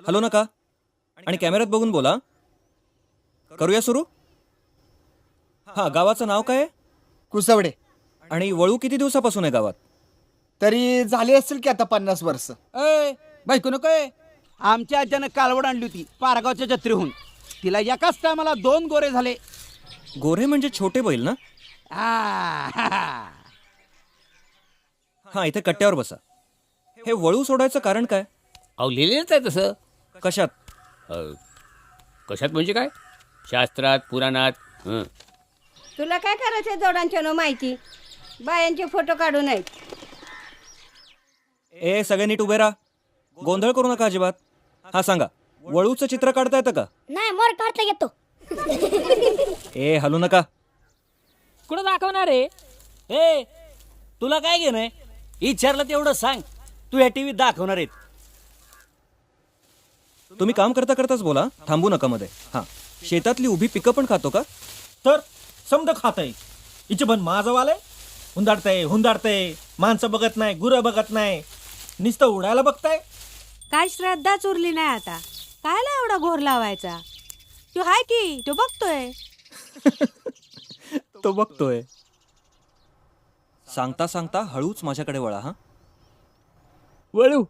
Hello नका आणि कॅमेऱ्यात बघून बोला. करूया सुरू. हां, गावाचं नाव काय आहे? कुसवडे. आणि वळू किती दिवसापासून आहे गावात? तरी झाली असेल की आता 50 वर्ष. अय बायको नको आहे. आमच्या आज्यानं कालवड आणली होती पारगावच्या जत्रेहून. तिला एकाच टायमाला 2 गोरे झाले. गोरे म्हणजे छोटे बैल ना? आ, हां, इथे कट्ट्यावर बसा. हे वळू सोडायचं कारण काय? अहो लिहिलेलंच आहे तसं. कशात? कशात म्हणजे काय? शास्त्रात, पुराणात. हं. तुला काय करायचं जोडांच्या नो माहिती? बायांचे फोटो काढू नयेत. ए सगळे नीट उभे राहा. गोंधळ करू नका अजिबात. हां सांगा, वळूचं चित्र काढता येतं का? नाही मोर काढता येतो. ए हलू नका. कुठं दाखवणार आहे? ए तुला काय घेणं? विचारलं तेवढं सांग. तू या टीव्हीत दाखवणार आहेत. तुम्ही काम करता करताच बोला, थांबू नका मध्ये. हां, शेतातली उभी पिकं पण खातो का? तर समद खातंय. हिचे पण माझं आलंय. हुंदाडतंय. माणसं बघत नाही, गुरं बघत नाही, नुसतं उडायला बघताय. काय श्रद्धाच उरली नाही आता. कायला एवढा घोर लावायचा? तो हाय की तो बघतोय. तो बघतोय. सांगता सांगता हळूच माझ्याकडे वळा. हां, वळू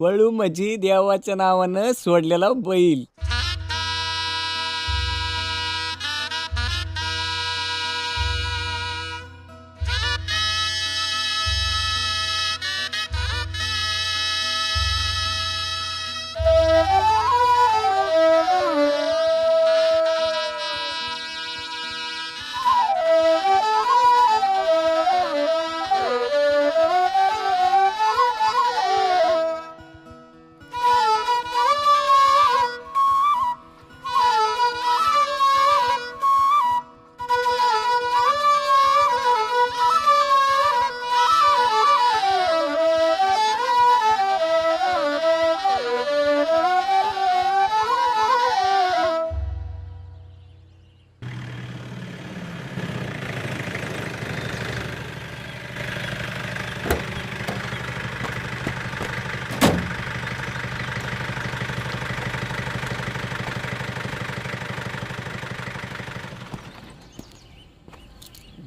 वळू म्हणजे देवाच्या नावानं सोडलेला बैल.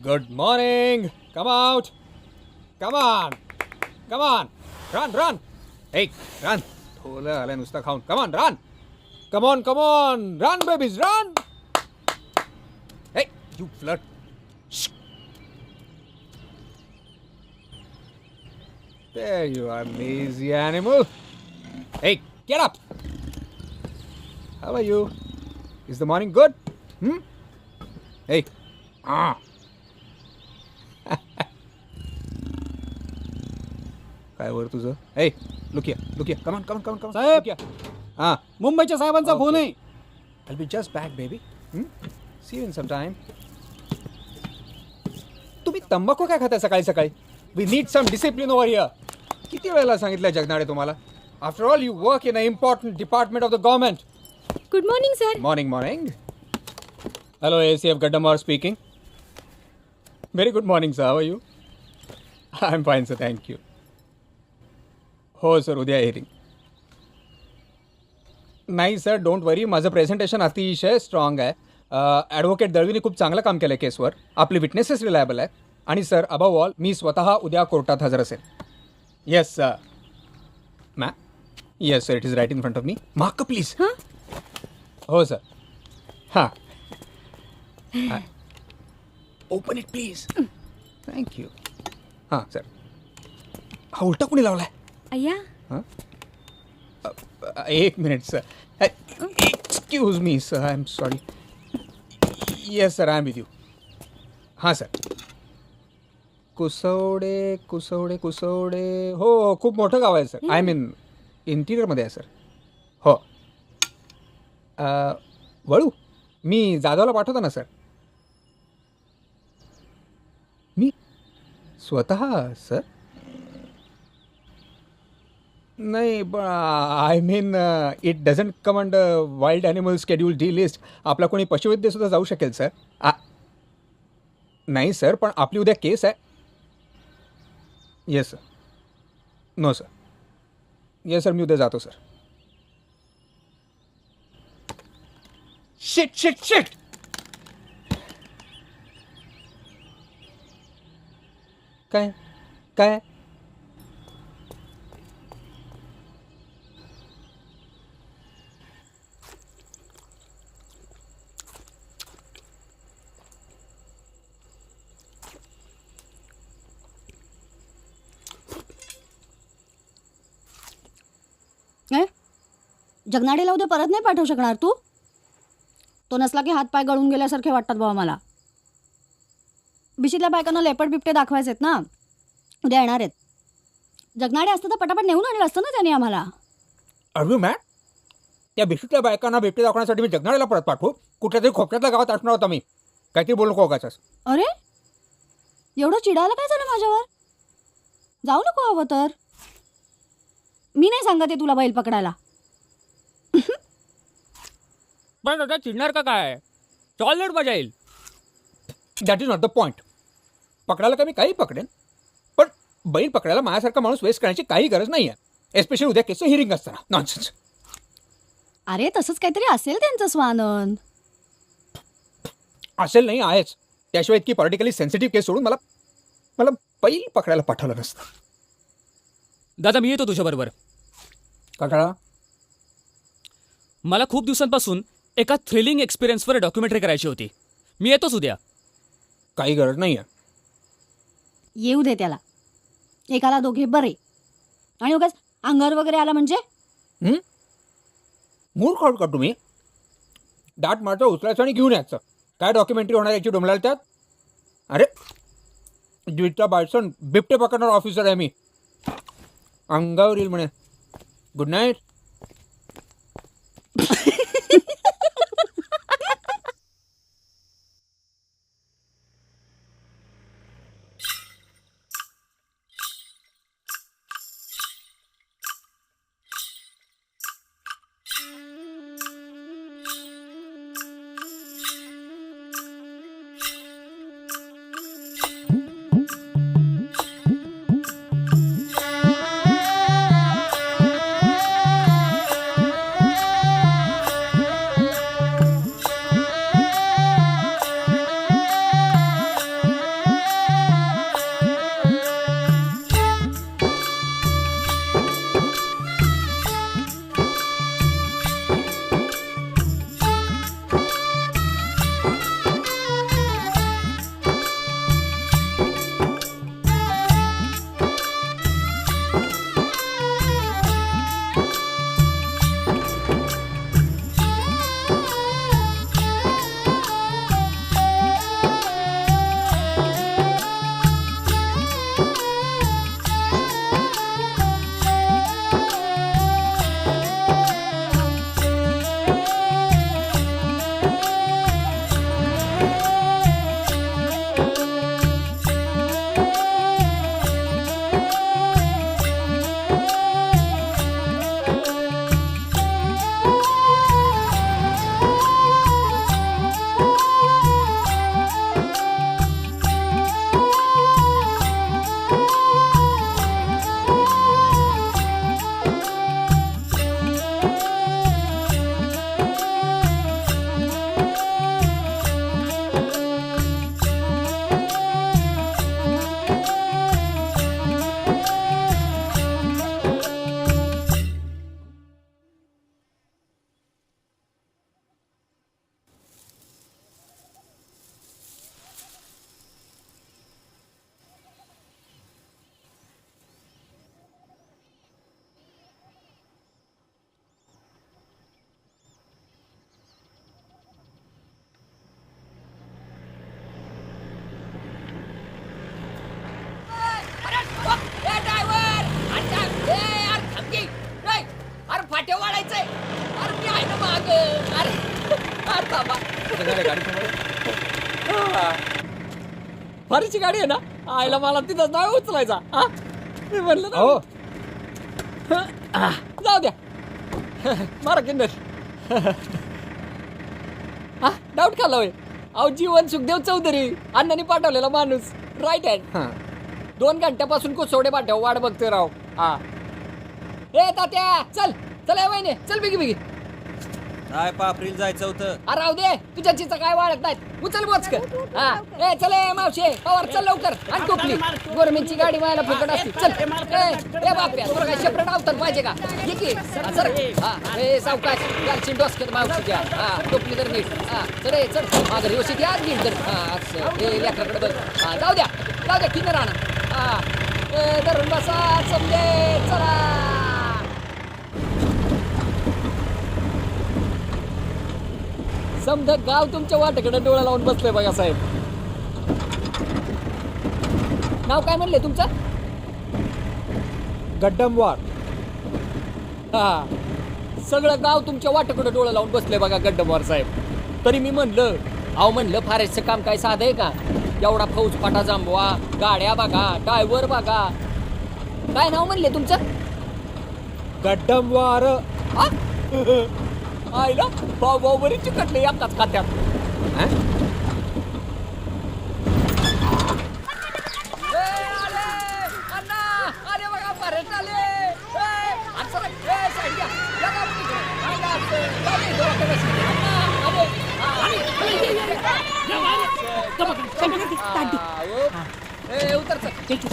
Good morning. Come out. Come on. Run. Hey, run. थोलं आलंय नुसतं खाऊन. Come on, run. Come on. Run, babies, run. Hey, you flirt. Shh. There you are, lazy animal. Hey, get up. How are you? Is the morning good? Hey. काय वर तुझं? Hey, look here. Come on. Saheb. Look here. हां. मुंबईच्या साहेबांचा phone आहे. I'll be just back, baby. See you in some time. तुम्ही तंबाखू काय खाताय सकाळी सकाळी? We need some discipline over here. किती वेळेला सांगितलं जगनाडे तुम्हाला? After all, you work in an important department of the government. Good morning sir. Morning. Hello, ACF Gaddamar speaking. Very good morning, sir. How are you? I'm fine, sir. Thank you. हो sir, उद्या hearing. नाही sir, don't वरी. माझं presentation अतिशय strong आहे. Advocate दळवीने खूप चांगलं काम केलं आहे केसवर. आपली विटनेसेस रिलायबल आहेत. आणि सर, अबव ऑल मी स्वतः उद्या कोर्टात हजर असेल. Yes sir. Yes sir, it is right in front of me. Mark please. हो सर. हां. Open it please. थँक्यू. हां सर. हा उलटा कुणी लावलाय? अय्या एक minute sir. Excuse me sir, I am sorry. Yes sir, I am with you. हां सर. कुसवडे. हो, खूप मोठं गाव आहे सर. आय मीन इंटिरियरमध्ये आहे सर. हो. वळू मी जाधवला पाठवतो ना सर. मी स्वतः सर? नाही, I mean it doesn't come under wild animal schedule D list. आपला कोणी पशुवैद्यसुद्धा जाऊ शकेल सर. नाही सर, पण आपली उद्या केस आहे. Yes sir. No sir. Yes sir, मी उद्या जातो सर. Shit shit shit. काय काय जगनाडीला उद्या परत नाही पाठवू शकणार तू? तो नसला की हात पाय गळून गेल्यासारखे वाटतात बाबा मला. बिशीतल्या बायकांना लेपट बिपटे दाखवायचेत ना, उद्या येणार आहेत. जगनाडे असतं तर पटापट नेऊन आणलं असतं ना त्याने आम्हाला. अरे मॅ त्या बिशीतल्या बायकांना बिबटे दाखवण्यासाठी मी जगनाळ्याला परत पाठवू? कुठल्या तरी खोपऱ्यातल्या गावात असणार होता मी. काहीतरी बोलू नको उगाचच. अरे एवढं चिडायला काय झालं माझ्यावर? जाऊ नको हवं तर. मी नाही सांगत आहे तुला बैल पकडायला. पण आता चिडणार का काय? टॉयलेट मजा येईल. That is not the point. पकडायला का मी काही पकडेन, पण बैल पकडायला माझ्यासारखा माणूस वेस्ट करण्याची काही गरज नाही आहे, एस्पेशली उद्या केसचं हिअरिंग असताना. नॉनसेन्स. अरे तसंच काहीतरी असेल त्यांचं स्वानंद. असेल नाही आहेच. त्याशिवाय इतकी पॉलिटिकली सेन्सिटिव्ह केस सोडून मला बैल पकडायला पाठवलं नसतं. दादा मी येतो तुझ्याबरोबर. का कळा? मला खूप दिवसांपासून एका थ्रिलिंग एक्सपिरियन्सवर डॉक्युमेंटरी करायची होती. मी येतोच उद्या. काही गरज नाही आहे. येऊ दे त्याला. एकाला दोघे बरे. आणि उगाच अंगावर वगैरे आला म्हणजे? मूर्ख आहोत का तुम्ही? दाट मारचं उचलायचं आणि घेऊन यायचं. काय डॉक्युमेंटरी होणार याची डोंबलाल त्यात? अरे द्विता बायसन बिबटे पकडणार ऑफिसर आहे मी. अंगावर येईल म्हणे. Good night. फारीची गाडी आहे ना, आईला मला तिथंच नाही उचलायचा. मी म्हणलं ना. हो जाऊ द्या. मारा किंदर. डाऊट खाल्ला होय. अहो जीवन सुखदेव चौधरी अण्णांनी पाठवलेला माणूस. Right hand. 2 घंट्यापासून कोसवडे पाठव वाट बघतोय राव. ए तात्या चल चल वहिनी चल बिगी बिगी. काय पापरील जायचं होतं. अरे राहू दे, तुझ्या चिचा काय वाढत नाहीत. उचल बोचक. हा ए चल ए मावशे पवार चल लवकर आणि टोपली. गव्हर्नमेंटची गाडी व्हायला फुकट असते. चल ए बाप्या तुला काय सेपरेट अवतार पाहिजे का? ठीक आहे सर. हा ए सावकाश गालची डोसक्यात मावशी द्या. हा टोपली तर नीट. हा चल ए चल माघारी व्यवस्थित या घेईन तर. हा असं ए लेकराकडे बघ. हा जाऊ द्या किती राहणार. हा ए धरून बसा समजे चला. समजा गाव तुमच्या वाटेकडे डोळा लावून बसलंय बघा साहेब. नाव काय म्हणले तुमचं? गड्डमवार. हा सगळं गाव तुमच्या वाटेकडे डोळा लावून बसलंय बघा गड्डमवार साहेब. तरी मी म्हणलं फारेस्टचं काम काय साधं आहे का? एवढा फौजफाटा जमवा, गाड्या बघा, ड्रायव्हर बघा. काय नाव म्हणले तुमचं? गड्डमवार. आईला भाऊ बरीच चिकटले एकाच खात्यात.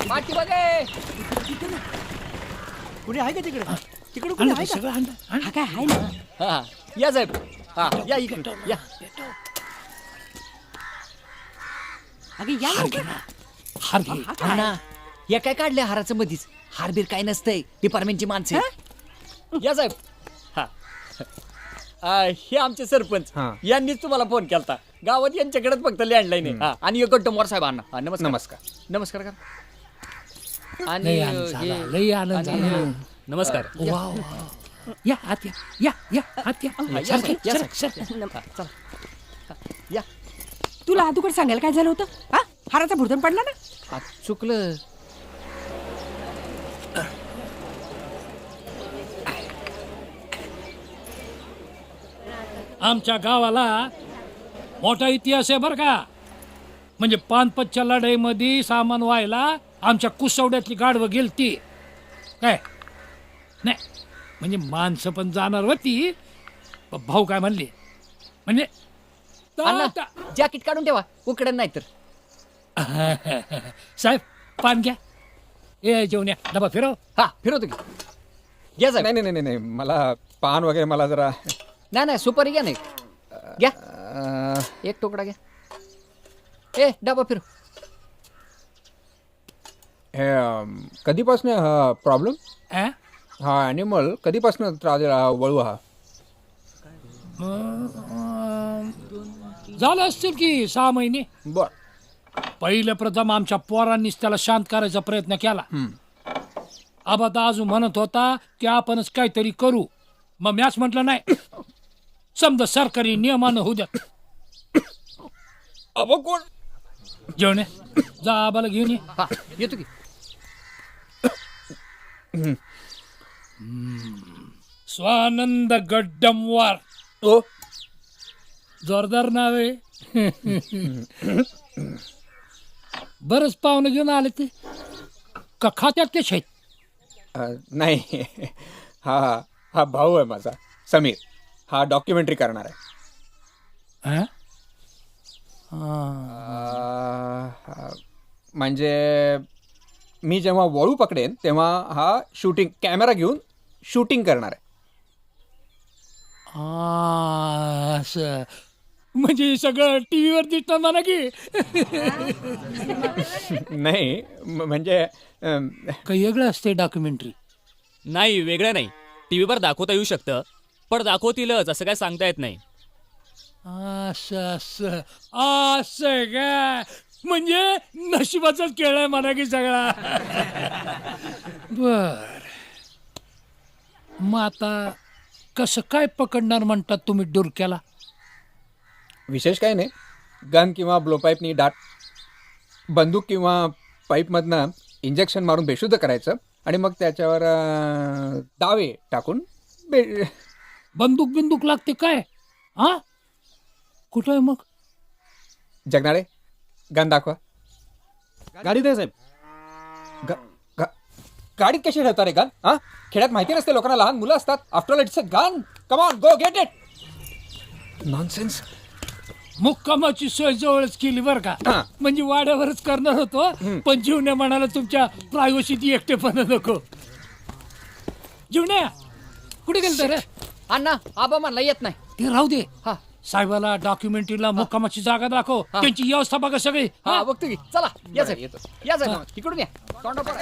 माटी बघे कुणी आहे का तिकडे कुणी आहे का? हा काय आहे ना? हा या साहेब. हा या इकडे या. अगं या अण्णा या काय काढल्या हाराचं मधीच? हारबीर काय नसतंय, डिपार्टमेंटची माणसं आहेत. या साहेब. हा हे आमचे सरपंच. यांनीच तुम्हाला फोन केलता. गावात यांच्याकडेच फक्त लँडलाईन आहे. आणि एक गड्डमवार साहेब अण्णा. हा नमस्कार. नमस्कार का? आणि नमस्कार. या आत या आत या. तुला आदुकड सांगायला काय झालं होतं? हा हाराचा भुर्दन पडला ना. चुकलं. आमच्या गावाला मोठा इतिहास आहे बरं का. म्हणजे पानपतच्या लढाईमध्ये सामान व्हायला आमच्या कुसवड्यातली गाढवं गेलती काय. नाही म्हणजे माणसं पण जाणार होती. भाऊ काय म्हणले म्हणजे जॅकेट काढून ठेवा उकडन नाही तर. साहेब पान घ्या. ए जेवण या. डबा फिरव. हा फिरवतो की. घ्या साहेब. नाही मला पान वगैरे मला जरा. नाही सुपारी घ्या. नाही घ्या एक तुकडा घ्या. ए डबा फिरव. हे कधीपासून हा प्रॉब्लेम? हा ॲनिमल कधीपासून त्रास दिला वळू? हा झालं असतील की 6 महिने. बर. पहिल्या प्रथम आमच्या पोरांनीच त्याला शांत करायचा प्रयत्न केला. आबा दाजू म्हणत होता की आपणच काहीतरी करू. मग मॅच म्हटलं नाही. समजा सरकारी नियमानं होऊ द्या. अबो कोण? जेवण जा आबाला घेऊन ये. हा येतो की. स्वानंद गड्डमवार. ओ जोरदार नाव आहे. बरंच पाहुणे घेऊन आले ते का खात्यात तेच आहेत? नाही हा भाऊ आहे माझा समीर. हा डॉक्युमेंटरी करणार आहे. म्हणजे मी जेव्हा वळू पकडेन तेव्हा हा शूटिंग कॅमेरा घेऊन शूटिंग करणार आहे. असं म्हणजे सगळं टीव्हीवर दिसतं म्हणा की. नाही म्हणजे काही वेगळं असते डॉक्युमेंटरी. नाही वेगळं नाही. टीव्हीवर दाखवता येऊ शकतं पण दाखवतीलच असं काय सांगता येत नाही. असं काय म्हणजे नशिबाचाच खेळ आहे म्हणा की सगळा. बर मग आता कसं काय पकडणार म्हणतात तुम्ही डुरक्याला? विशेष काही नाही. गन किंवा ब्लोपाईपनी डाट बंदूक किंवा पाईपमधनं इंजेक्शन मारून बेशुद्ध करायचं आणि मग त्याच्यावर दावे टाकून बंदूक लागते काय? हा कुठं आहे मग? जगणारे गन दाखवा. गाडीत आहे साहेब. गाडीत कशी ठेवता रे गन? हा खेड्यात माहिती नसते लोकांना. लहान मुलं असतात. After all it's a gun. Come on go get it. Nonsense. मुक्कामाची सोय जवळच केली बरं का. हा. म्हणजे वाड्यावरच करणार होतो, पण जीवन्या म्हणाला तुमच्या प्रायव्हसीत एकटेपणा नको. जीवन्या कुठे गेलता रे? अण्णा आबा म्हणला येत नाही. ते राहू दे. हा साहेबाला डॉक्युमेंटरीला मुक्कामाची जागा दाखव, त्यांची व्यवस्था बघा सगळी. हा बघतो की. चला या साहेब, या साहेब इकडून या. तोंडावर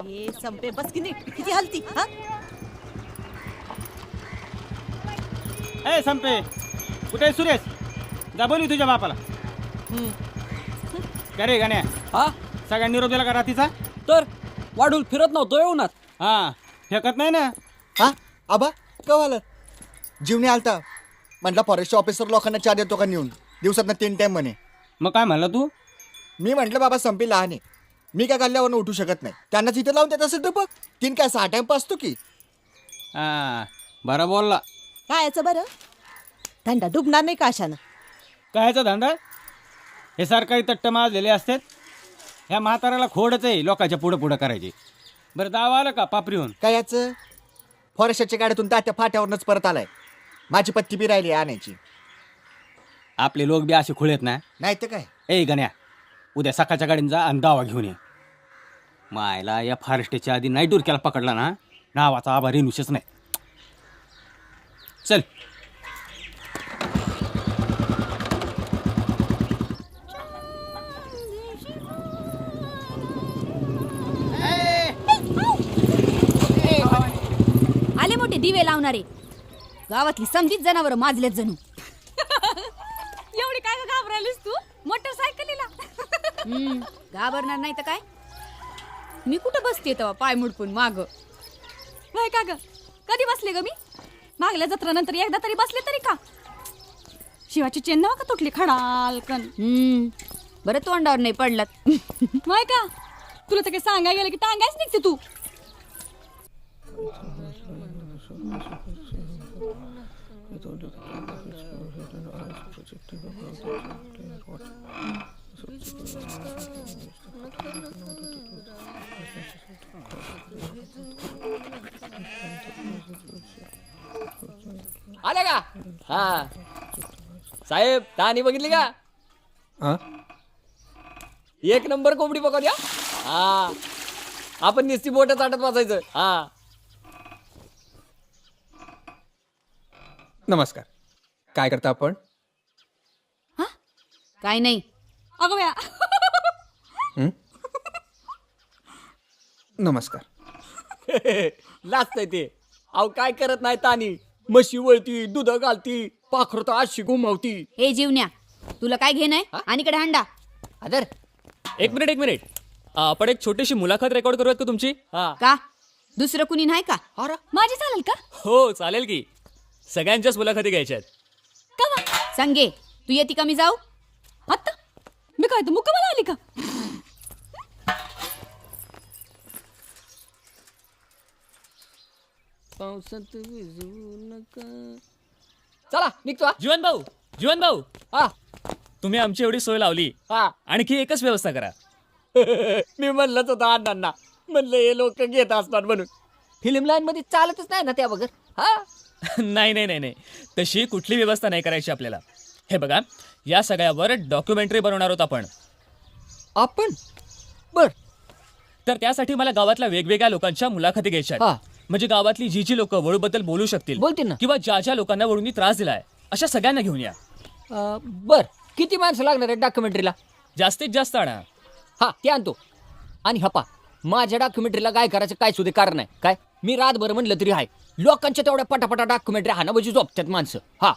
हे संपे बस की नीट किती हलती हा ए संपे कुठे आहे सुरेश? जा बोलू तुझ्या बापाला. का रे गाण्या? हा सगळ्या निरोप दिला का रात्रीचा? तर वाढून फिरत नव्हतो येऊनात. हा फेकत नाही ना. हा आबा कवाला जीवने आलता म्हटलं फॉरेस्ट ऑफिसर लोकांना चहा देतो का नेऊन दिवसात 3 टाइम म्हणे. मग काय म्हणला तू? मी म्हटलं बाबा संपी लहान आहे, मी काय गल्ल्यावरनं उठू शकत नाही, त्यांना तिथे लावून देत असेल तर बघ 3 काय 6 टाइम पासतो की. हा बरं बोलला. काय याचं बरं धंदा डुबणार नाही का अशानं? कायचा धंदा? हे सरकारी तट्ट माजलेले असतात. ह्या म्हाताऱ्याला खोडच आहे लोकांच्या पुढं करायची. बरं दावा आलं का पापरीहून? काय याचं फॉरेस्टच्या गाड्यातून तात्या फाट्यावरनच परत आलाय, माझी पत्ती बी राहिली आणायची. आपले लोक बी असे खुळेत ना. नाही तर काय. ए गण्या उद्या सकाळच्या गाडीने जा आणि दावा घेऊन ये. मायला या फॉरेस्टच्या आधी नाही डुरक्याला पकडला ना नावाचा आभारी नुसच नाही. चल आले मोठे दिवे लावणारे, गावातली समजीत जनावर माजलेत जणू. एवढी काय घाबरायलीस तू मोटरसायकलीला? घाबरणार नाही तर काय, मी कुठं बसते तेव्हा पाय मुडपून माग. वय का ग कधी बसले ग मी? मागल्या जत्रानंतर एकदा तरी बसले तरी का? शिवाची चेन नवा का तुटली खडाल कन. बरं तोंडावर नाही पडलात. वय का तुला तर काही सांगाय गेलं की टांगायच निघते तू. आले का? हा साहेब तानी बघितली का? हां एक नंबर कोंबडी पकडूया. हा आपण नुसती बोट चाटत बसायचं. हा नमस्कार. काय करता आपण? काय नाही. अगं बया नमस्कार. लाजतंय ते. अहो काय करत नाही तानी, म्हशी वळती, दूध घालती, पाखरं तर अशी घुमवती. हे जीवन्या तुला काय घेणं आहे? आणि कडे हांडा. अदर एक मिनिट आपण एक छोटीशी मुलाखत रेकॉर्ड करूयात का तुमची? हा का दुसरं कुणी नाही का? माझी चालेल का? हो चालेल की, सगळ्यांच्याच मुलाखती घ्यायच्या आहेत. संगे तू येते का मी जाऊ? आता मी काय तर मुक्कामाला आली का? पावसात भिजू नका. चला निघतो. हा. जीवन भाऊ हा तुम्ही आमची एवढी सोय लावली, हा आणखी एकच व्यवस्था करा. मी म्हणलंच होतं अण्णांना, म्हणलं हे लोक घेत असणार म्हणून. फिल्म लाईन मध्ये चालतच नाही ना त्या बगर. हा नाही तशी कुठली व्यवस्था नाही करायची आपल्याला. हे बघा, या सगळ्यावर डॉक्युमेंटरी बनवणार आहोत आपण बर. तर त्यासाठी मला गावातल्या वेगवेगळ्या लोकांच्या मुलाखती घ्यायच्या हा. आहेत. म्हणजे गावातली जी लोक वळूबद्दल बोलू शकतील, बोलतील ना. किंवा ज्या लोकांना वळूंनी त्रास दिलाय अशा सगळ्यांना घेऊन या. बर किती माणसं लागणार आहेत डॉक्युमेंटरीला? जास्तीत जास्त आणा. हा ते आणतो. आणि हपा माझ्या डॉक्युमेंटरीला काय करायचं काय सुद्धा कारण नाही. काय मी रातभर म्हणलं तरी आहे, लोकांच्या तेवढ्या पटापटा डॉक्युमेंटरी हा ना म्हणजे झोपतात माणसं. हा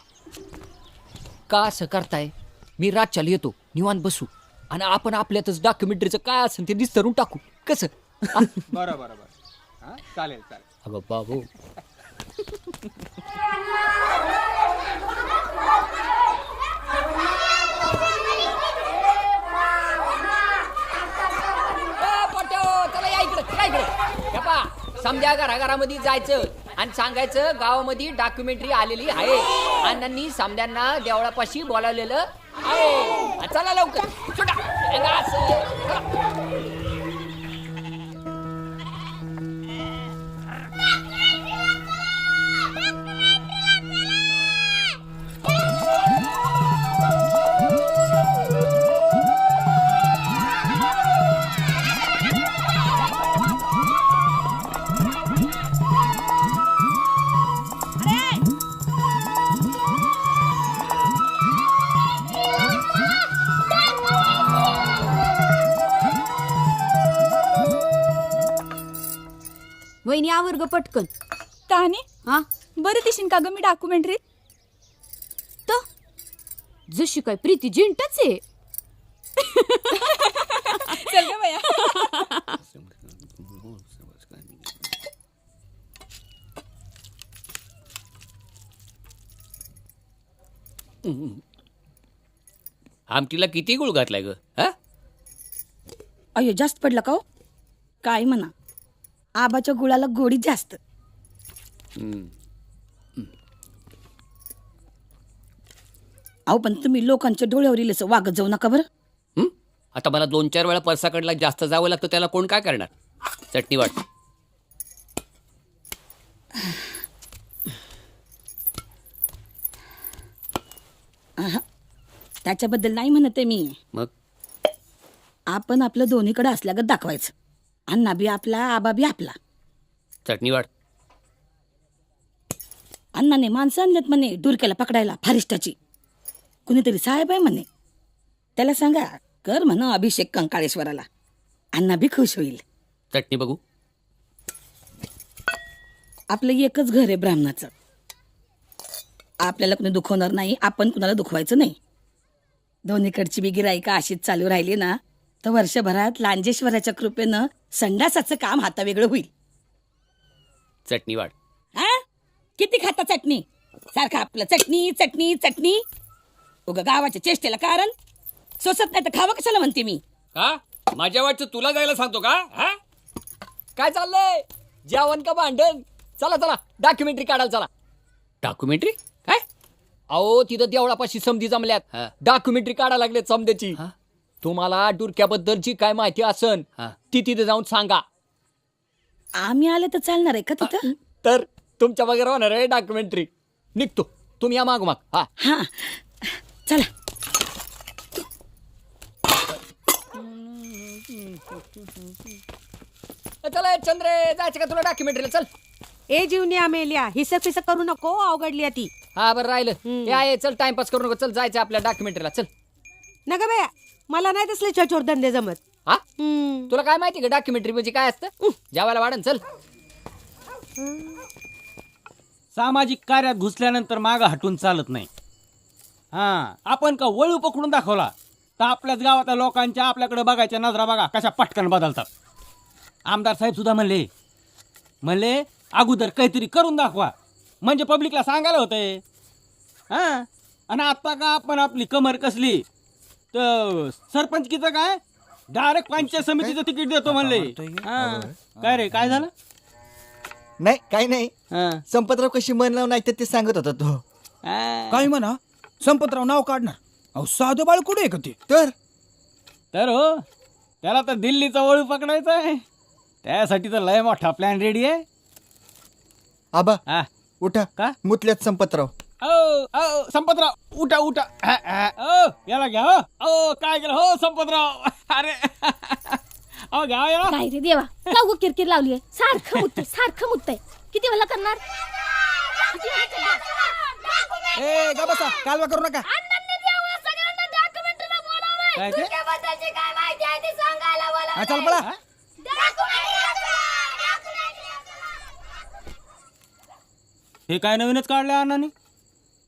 का असं करताय? मी रातच्याला येतो, निवांत बसू आणि आपण आपल्यातच डॉक्युमेंटरीचं काय असेल ते निस्तरून टाकू. कसं? बरं हां चालेल. अगं बाबू चला या इकडे समजा घराघरामध्ये जायचं आणि सांगायचं गावामध्ये डॉक्युमेंटरी आलेली आहे. अण्णांनी समद्यांना देवळापाशी बोलावलेलं आहे. चला लवकर सुटा. वहिनी आवर्ग पटकन. ताने हा बरं दिशीन का ग मी डॉक्युमेंटरीत? तर जशी काय प्रीती जिंटच आहे. चल ग बया. आमटीला किती गुळ घातलाय ग? हा अयो जास्त पडला का हो? काय म्हणा, आबाच्या गुळाला गोडी जास्त. अहो पण तुम्ही लोकांच्या डोळ्यावर येईल असं वागत जाऊ नका बरं. आता मला 2-4 वेळा परसाकडला जास्त जावं लागतं, त्याला कोण काय करणार? चटणी वाट. त्याच्याबद्दल नाही म्हणत आहे मी. मग आपण आपलं दोन्हीकडे असल्यागत दाखवायचं. अण्णा बी आपला, आबा बी आपला. चटणी वाट. अण्णाने माणसं आणलेत म्हणे डुरक्याला पकडायला फारिस्टाची. कुणीतरी साहेब आहे म्हणे, त्याला सांगा कर म्हणा अभिषेक कंकाळेश्वराला. अण्णा बी खुश होईल. चटणी बघू. आपलं एकच घर आहे ब्राह्मणाचं. आपल्याला कुणी दुखवणार नाही, आपण कुणाला दुखवायचं नाही. दोन्हीकडची बी गिराईका अशीच चालू राहिली ना तर वर्षभरात लांजेश्वराच्या कृपेनं संडासाचं काम हातावेगळं होईल. चटणी वाट. हा किती खाता चटणी? सारखं आपलं चटणी चटणी चटणी. उगा गावाच्या चेष्टेला कारण सोसत नाही तर खावं कशाला म्हणते मी. का माझ्या वाटचं तुला जायला सांगतो का? हा काय चाललंय? जेवण का भांडण? चला चला डॉक्युमेंटरी काढायला चला. डॉक्युमेंटरी काय? अहो तिथं देवळापाशी समधी जमल्यात, डॉक्युमेंटरी काढायला लागले समध्याची. तुम्हाला डुरक्याबद्दल जी काय माहिती असन ती तिथे जाऊन सांगा. आम्ही आले तर चालणार आहे का तिथं? तर तुमच्या वगैरे होणार आहे डॉक्युमेंटरी. निघतो, तुम्ही या माग माग. हा हा चला. चला चंद्रे, जायचं का तुला डॉक्युमेंटरीला? चल. ए जीवनी आमेल्या हिसक फिसक करू नको, अवघडली ती. हा बरं राहिलं. हे आहे, चल टाइमपास करू नको. चल जायचं आपल्या डॉक्युमेंटरीला. चल. नका बाया, मला नाही तसले छोट धंदे जमत. हा तुला काय माहिती का डॉक्युमेंटरी म्हणजे काय असतं? जेवायला वाढन. चल. सामाजिक कार्यात घुसल्यानंतर मागं हटून चालत नाही. हां आपण का वळू पकडून दाखवला तर आपल्याच गावातल्या लोकांच्या आपल्याकडे बघायच्या नजरा बघा कशा पटकन बदलतात. आमदार साहेब सुद्धा म्हणले अगोदर काहीतरी करून दाखवा म्हणजे पब्लिकला सांगायला होतंय. हां आणि आता का आपण आपली कमर कसली तर सरपंचकीचं काय डायरेक्ट पंचायत समितीचं तिकीट देतो म्हणले. हां काय रे काय झालं? नाही काही नाही. हां संपतराव कशी मन लावून ऐकतात ते सांगत होता तो. काय म्हणा संपतराव नाव काढणार? अहो साधं बाळ कुठे आहे का ते? तर हो त्याला तर दिल्लीचा वळू पकडायचा आहे. त्यासाठी तर लय मोठा प्लॅन रेडी आहे. आबा हा उठा. का? मुतल्यात संपतराव. संपतराव उठा उठा. याला घ्या हो. काय केलं हो संपतराव? अरे अहो घ्या याला. काय रे देवा, का उग किरकिर लावलीये? सारखं मुततंय. किती वेळा करणार? ए गा बसा, कालवा करू नका. काय ते? हा, चल पळा. हे काय नवीनच काढलंय अण्णांनी?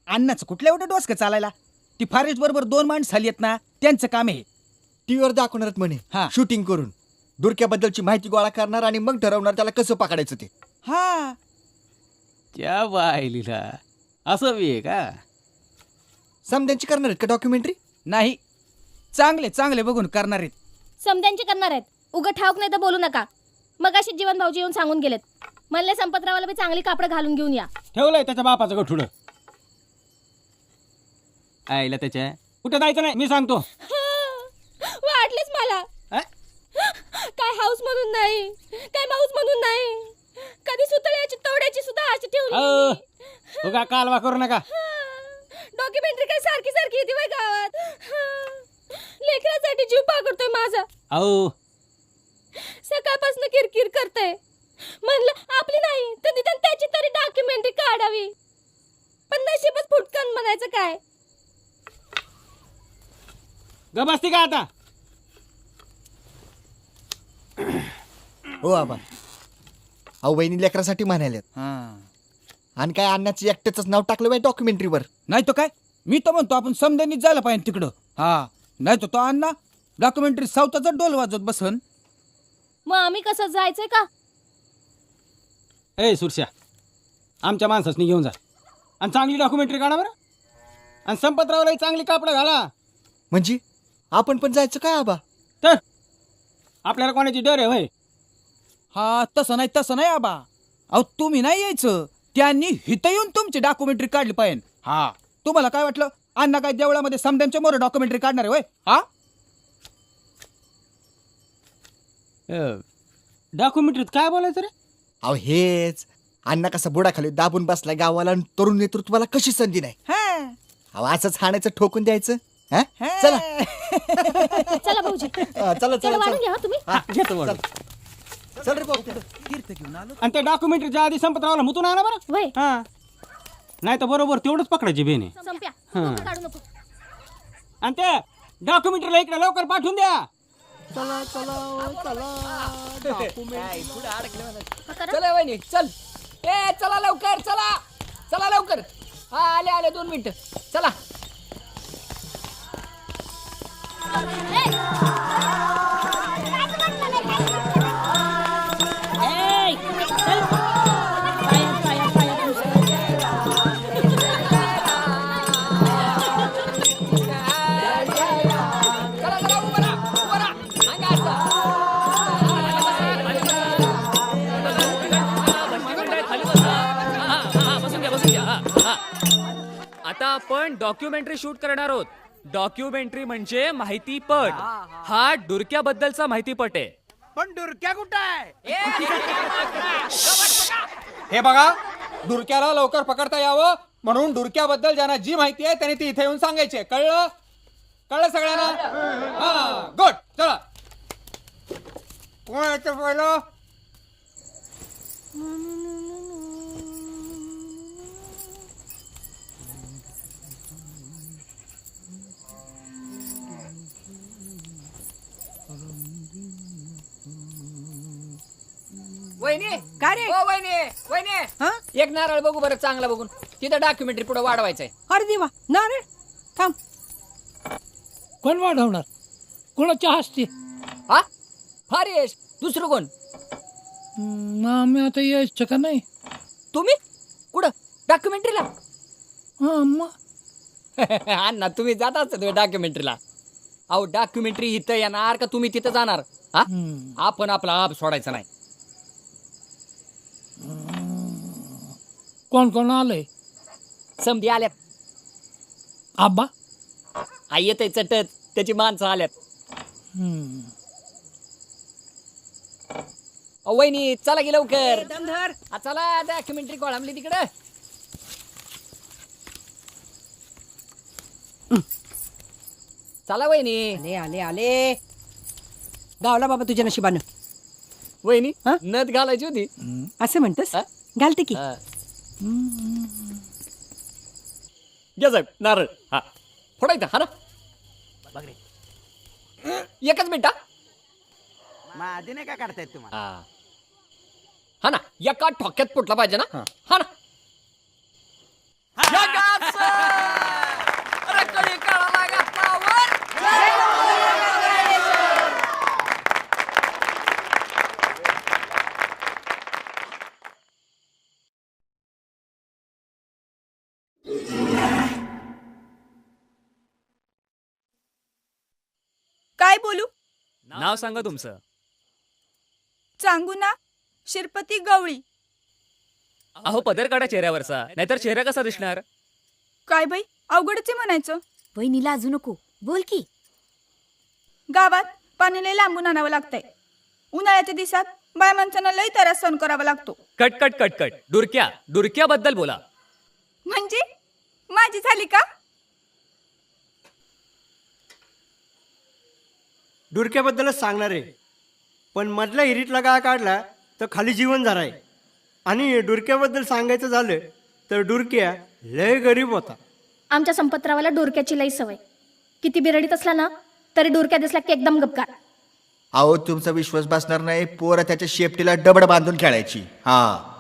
अण्णाचं कुठल्या एवढं डोसकं चालायला? ती फारेस्ट बरोबर 2 माणसं झाली आहेत ना, त्यांचं काम आहे. टीव्हीवर दाखवणार म्हणे हा. शूटिंग करून डुरक्याबद्दलची माहिती गोळा करणार आणि मग ठरवणार त्याला कसं पकडायचं ते. हा त्या बायलीला असं बी आहे का? समध्यांची करणार आहेत का डॉक्युमेंटरी? नाही, चांगले बघून करणार आहेत. समध्यांचे करणार आहेत. उगं ठाऊक नाही तर बोलू नका. मग अशी जीवन भाऊजी येऊन सांगून गेलेत. म्हणले संपतरावाला बी चांगली कापडं घालून घेऊन या. ठेवलंय त्याच्या बापाचं गठुडं. आईला त्याच्या कुठं जायचं नाही मी सांगतो. वाटलेच मला. काय हाऊस म्हणून नाही, काय माऊस म्हणून नाही, कधी सुतळ्याची तोड्याची सुद्धा आशी ठेवली. उगा कालवा करू नका. डॉक्युमेंटरी काय सारखी येते बाई गावात. लेकरासाठी जीव पाकडतोय माझा. अहो सकाळपासून किरकिर करतय. म्हणलं आपली नाही तर निदान त्याची तरी डॉक्युमेंटरी काढावी. पण नशीबच फुटकन म्हणायचं काय. गबसती का आता? हो आबा, अहो वहिनी लेकरासाठी म्हणाल्यात. आणि काय अण्णाचं एकट्याच नाव टाकलं बाई डॉक्युमेंटरीवर. नाही तो काय, मी तर म्हणतो आपण समद्यांनीच जायला पाहिजे तिकडं. हा, नाही तो अण्णा डॉक्युमेंटरी सावताचा डोल वाजवत बसन. मग आम्ही कसं जायचंय का? ए सुरश्या, आमच्या माणसासनी घेऊन जा आणि चांगली डॉक्युमेंटरी काढा बरं. आणि संपतरावलाही चांगली कापडं घाला. म्हणजे आपण पण जायचं काय आबा? तर आपल्याला कोणाची डर आहे होय? हा, तसं नाही आबा. अहो तुम्ही नाही यायचं, त्यांनी हिथं येऊन तुमची डॉक्युमेंटरी काढली पाहिजे. हा, तुम्हाला काय वाटलं अण्णा काय देवळामध्ये समद्यांच्या मोर डॉक्युमेंटरी काढणार आहे होय? हा, डॉक्युमेंटरीत काय बोलायचं रे? अहो हेच अण्णा कसा बुडाखाली दाबून बसलाय गावाला आणि तरुण नेतृत्वाला कशी संधी नाही. अहो असंच हाणायचं ठोकून द्यायचं. हा? चला चला भाऊजी, चला चला चला वाढून घ्या तुम्ही. चल रे भाऊ. आणि त्या डॉक्युमेंटरीच्या आधी संपतरावला मुतून आणा बरं. वय हा, नाही तर बरोबर तेवढंच पकडायची बेने. संप्या, हा. डोकं काढू नको. आणि त्या डॉक्युमेंटरीला इकडे लवकर पाठवून द्या. चला वहिनी चल. ए चला लवकर, चला चला लवकर. हा आले आले 2 मिनिटं. चला. चला चला उभं राहा, उभं राहा. अंगा असता. आता आपण डॉक्युमेंटरी शूट करणार आहोत. डॉक्युमेंटरी म्हणजे माहितीपट. हा डुरक्याबद्दलचा माहितीपट आहे. पण डुरक्या कुठं आहे? हे बघा, डुरक्याला लवकर पकडता यावं म्हणून डुरक्याबद्दल ज्यांना जी माहिती आहे त्यांनी ती इथे येऊन सांगायची. कळलं? कळलं सगळ्यांना? हा, गुड. चला, कोण यायचं पहिलं? वहिनी काय रे? ओ वहिनी, वहिनी एक नारळ बघू बरं चांगला बघून. तिथं डॉक्युमेंटरी पुढे वाढवायचंय. अरे देवा, नारळ थांब. कोण वाढवणार? कोणाच्या हस्ते? हा फारेश, दुसरं कोण? आम्ही आता यायचं का नाही? तुम्ही कुठं डॉक्युमेंटरीला? हा मग अण्णा तुम्ही जात असता तुम्ही डॉक्युमेंटरीला. अहो डॉक्युमेंटरी इथं येणार का तुम्ही तिथं जाणार? हा, आपण आपला आप सोडायचा नाही. कोण कोण आलंय? समधी आल्यात. आबा आई येतय चटत, त्याची माणसं आल्यात. वहिनी चला की लवकर. हा, चला डॉक्युमेंटरी कोळामली तिकडं. चला वहिनी. आले आले आले. गावला बाबा तुझ्या नशिबानं. वहिनी नथ घालायची होती. असं म्हणतस? घालते की. घ्या साहेब नारळ. हा फोडायचा. हा ना, एकच मिनिट. माझे नाही काय काढतायत तुम्हाला? हा ना, एका ठोक्यात फुटला पाहिजे ना. हा ना. रक्कडी काढायला घातलावर. काय बोलू? नाव सांगा तुमचं. सांगू ना? शिरपती गवळी. अहो पदर काढा चेहऱ्यावरचा, नाहीतर चेहरा कसा दिसणार? काय बाई, अवघडच आहे म्हणायचं. वहिनी लाजू नको, बोल की. गावात पाणी लय लांबून आणावं लागतंय. उन्हाळ्याच्या दिवसात बाय माणसांना लय त्रास सहन करावा लागतो. Cut cut cut cut. डुरक्याबद्दल बोला. म्हणजे माझी झाली का? डुरक्याबद्दलच सांगणार आहे. पण मधल्या हिरीतला गाळ काढला तर खाली जीवन झालाय. आणि डुरक्याबद्दल सांगायचं झालं तर डुरक्या लय गरीब होता. आमच्या संपतरावाला डोरक्याची लई सवय. किती बिरडीत असला ना तरी डोरक्या दिसला की एकदम गपकार. अहो तुमचा विश्वास बसणार नाही, पोरं त्याच्या शेपटीला डबड बांधून खेळायची. हा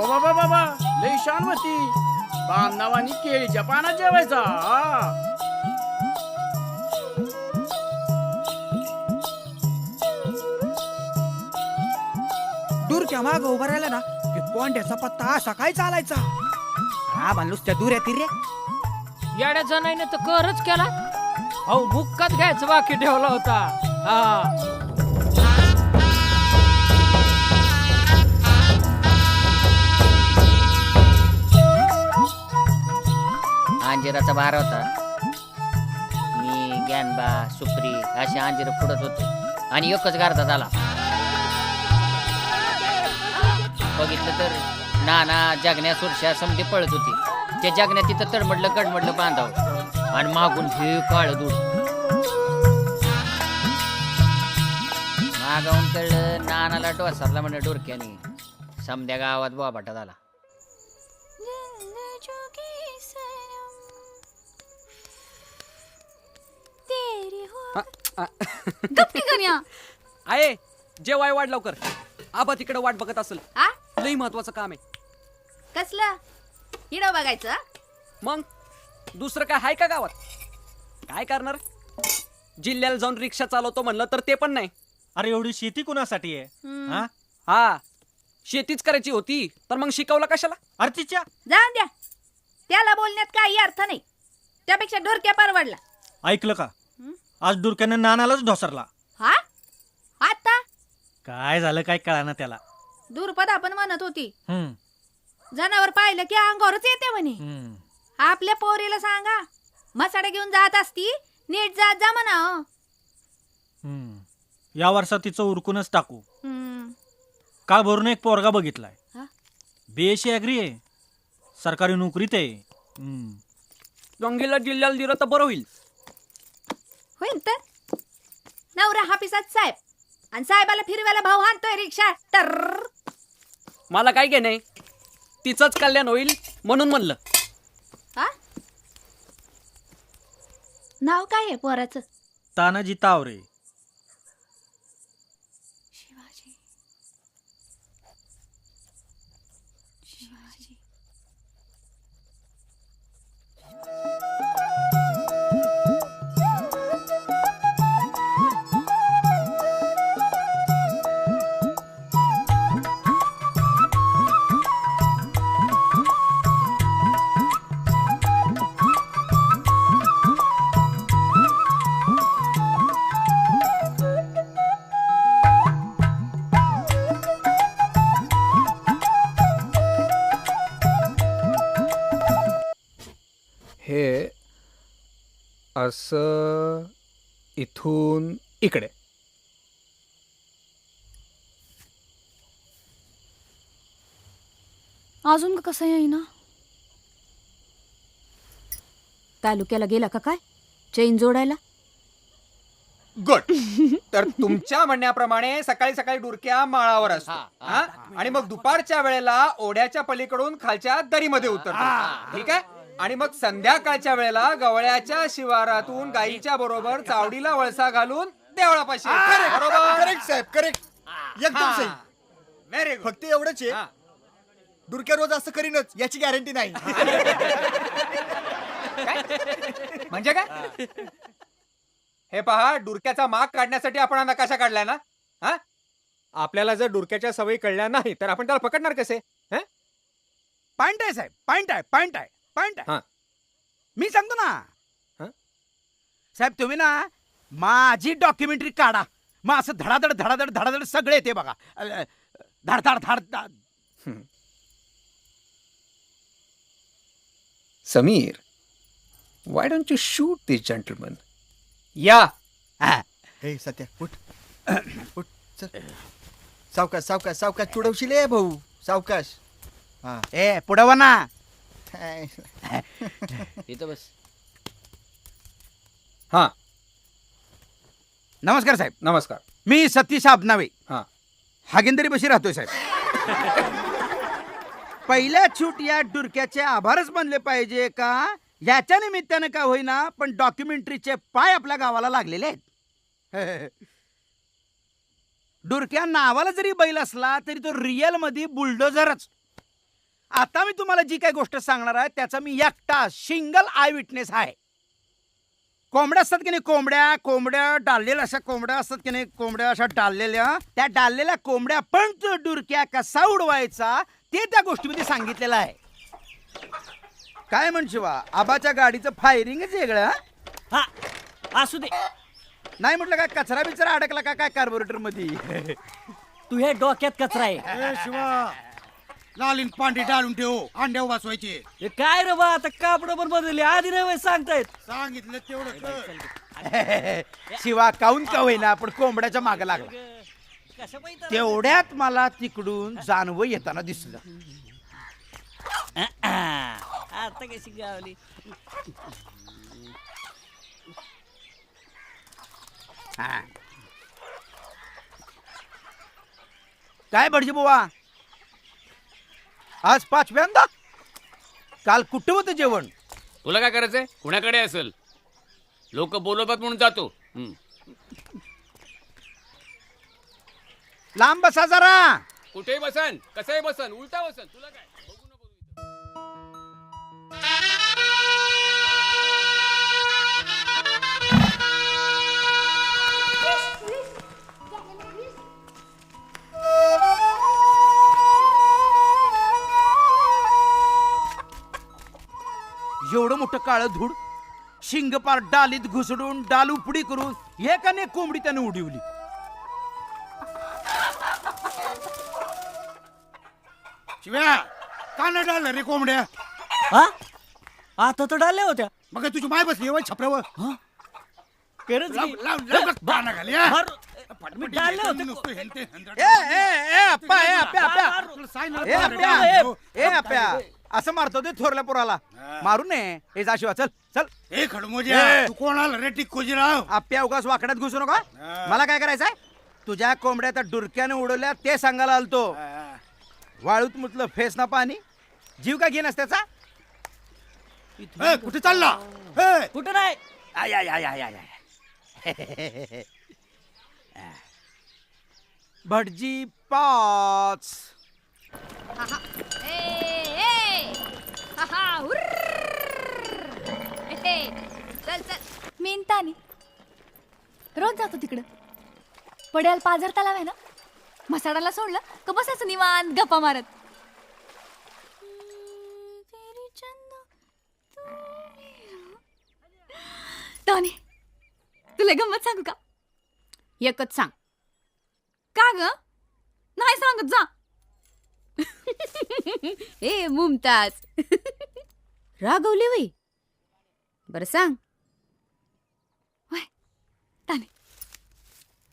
बाबा बाबा लई शान होती. बामणावानी केळीच्या पानात जेवायचा. दूरच्या माग उभा राहिला ना की कोंड्याचा पत्ता असा काय चालायचा. हा माणूस त्या दुऱ्या तिरे येड्याचा नाही तर करच केला. अहो मुक्कात घ्यायचं बाकी ठेवला होता. हा अंजिराचा बार होता. मी ज्ञानबा सुप्री अशी अंजिर फुडत होतो आणि एकच गारदा झाला. बघितलं तर नाना जगण्या सुरशा समधी पळत होती. त्या जगण्या तिथं तडमडलं कडमडलं बांधावं आणि मागून हे काळ दूध. मागावून कळलं नानाला डोसारला म्हणे डोरक्याने. समध्या गावात बोबाटा झाला. गप्पी गण्या. आहे जेवाय वाढ लवकर. आबा तिकडे वाट बघत असेल. लई महत्वाचं काम आहे. कसलं हिडो बघायचं. मग दुसरं काय आहे का गावात? काय करणार? जिल्ह्याला जाऊन रिक्षा चालवतो म्हणलं तर ते पण नाही. अरे एवढी शेती कुणासाठी आहे? हा शेतीच करायची होती तर मग शिकवलं कशाला? आरतीच्या जाऊन द्या, त्याला बोलण्यात काही अर्थ नाही. त्यापेक्षा ढोरक्या परवडला. ऐकलं का? आज डुरक्यानं नानालाच ढोसरला. हा आता काय झालं काय कळाना त्याला. दुर्पद आपण म्हणत होती. जनावर पाहिलं की अंगावरच येते म्हणे. आपल्या पोरीला सांगा मसाडा घेऊन जात असती नीट जात जा म्हणा. या वर्षात तिचं उरकूनच टाकू. काल भरून एक पोरगा बघितलाय. बेशी ऍग्री आहे, सरकारी नोकरीत आहे. जंगीला जिल्ह्याला दिलं तर बरं होईल. होईल तर नवरा हापिसात साहेब आणि साहेबाला फिरवायला भाऊ हाणतोय रिक्षा. टर मला काय घे नाही, तिचंच कल्याण होईल म्हणून म्हणलं. नाव काय आहे पोराचं? तानाजी तावरे. शिवाजी. शिवाजी. हे असं इथून इकडे. अजून कसं येईना? तालुक्याला गेला का काय चेन जोडायला? गुड. तर तुमच्या म्हणण्याप्रमाणे सकाळी सकाळी डुरक्या माळावर असतो आणि मग दुपारच्या वेळेला ओढ्याच्या पलीकडून खालच्या दरीमध्ये उतरतो. ठीक आहे. आणि मग संध्याकाळच्या वेळेला गवळ्याच्या शिवारातून गाईच्या बरोबर चावडीला वळसा घालून देवळापाशी. बरोबर. करेक्ट साहेब, करेक्ट. एकदम सही. Very good. फक्त एवढंच आहे, डुरक्या रोज असं करीनच याची गॅरंटी नाही. म्हणजे काय? हे पहा, डुरक्याचा माग काढण्यासाठी आपण हा नकाशा काढलाय ना. हा, आपल्याला जर डुरक्याच्या सवयी कळल्या नाही तर आपण त्याला पकडणार कसे? पॉइंट आहे साहेब, पॉइंट आहे, पॉइंट आहे, पॉइंट आहे. मी सांगतो ना साहेब, तुम्ही ना माझी डॉक्युमेंटरी काढा. मग असं धडाधड धडाधड धडाधड सगळे येते बघा. धडधाड धडधाड. Sameer, why don't you shoot this gentleman? या हा. हे सत्या उठ उठ चल सावकाश सावकाश सावकाश तुडवशील ए भाऊ सावकाश. हा ए पुढं वा ना. इथं बस. हां नमस्कार साहेब. नमस्कार. मी सतीश आबनावे हां हागेंदरी बशी राहतोय साहेब. पहिल्या शूट या डुरक्याचे आभारच मानले पाहिजे का याच्या निमित्तानं का होईना पण डॉक्युमेंटरीचे पाय आपल्या गावाला लागलेले आहेत. डुरक्या नावाला जरी बैल असला तरी तो रिअल मध्ये बुलडोझरच. आता मी तुम्हाला जी काही गोष्ट सांगणार आहे त्याचा मी एकटा सिंगल आय विटनेस आहे. कोंबड्या असतात की नाही कोंबड्या कोंबड्या डाललेल्या अशा कोंबड्या असतात की नाही कोंबड्या अशा डाललेल्या त्या डाललेल्या कोंबड्या पण तो डुरक्या कसा उडवायचा ते त्या गोष्टीमध्ये सांगितलेलं आहे. काय म्हणशिवा आबाच्या गाडीचं फायरिंगच वेगळं. हा असू दे. नाही म्हटलं काय कचरा बिचरा अडकला का काय कार्बोरेटर मध्ये. तू हे डोक्यात कचरा आहे. शिवा लालीन पांढरी डाळून ठेव अंड्यावर वाचवायचे. हे काय रे बा आता कापड पण बदलली आधी नाही सांगतायत. सांगितलं तेवढं कर. शिवा काऊन का होईना पण कोंबड्याच्या मागे लागला. तेवढ्यात मला तिकडून जानवं येताना दिसलं. आता कशी गावली. काय भटजी बुवा आज पाचव्यांदा. काल कुठं होतं जेवण. तुला काय करायचंय कुणाकडे असेल लोक बोलवतात म्हणून जातो. लांब बसा जरा. कुठेही बसन कसंही बसन उलटा बसन तुला काय बघू ना बघू. एवढं मोठं काळं धूड शिंगपार डालीत घुसडून डाल उपडी करून एकाने कोंबडी त्याने उडवली. शिव्या का नाही डाळलं रे कोंबड्या. हा आता तर डालल्या होत्या. मग तुझी माय बसली वय छपरावर. खरंच की? घाली हा. मार- मी डालल्या होत्या. नुसतं हेंते हेंद्राटे. अप्पा असं मारतो ते थोरल्या पोराला. मारू नये. हे जा शिवा चल चल. ए खडमोजा तू कोण आला रे टिक्कोजीराव. आप्या उगाच वाकड्यात घुसू नका. मला काय करायचंय तुझ्या कोंबड्या त्या डुरक्याने उडवल्या ते सांगायला आलतो. वाळूत मुतलं फेस ना पाणी जीव का घेणस त्याचा. कुठे चालला. कुठं नाही. I I I I I भटजी 5. चल चल मिनतानी रोज जातो तिकडं. पड्याल पाझर तलाव आहे ना मसाडाला सोडलं का बसायचं निवांत गप्पा मारत. टॉनी तुला गंमत सांगू का. एकच सांग. का ग नाही सांगत जा. ए मुमताज रागवली वय. बरं सांग. ताने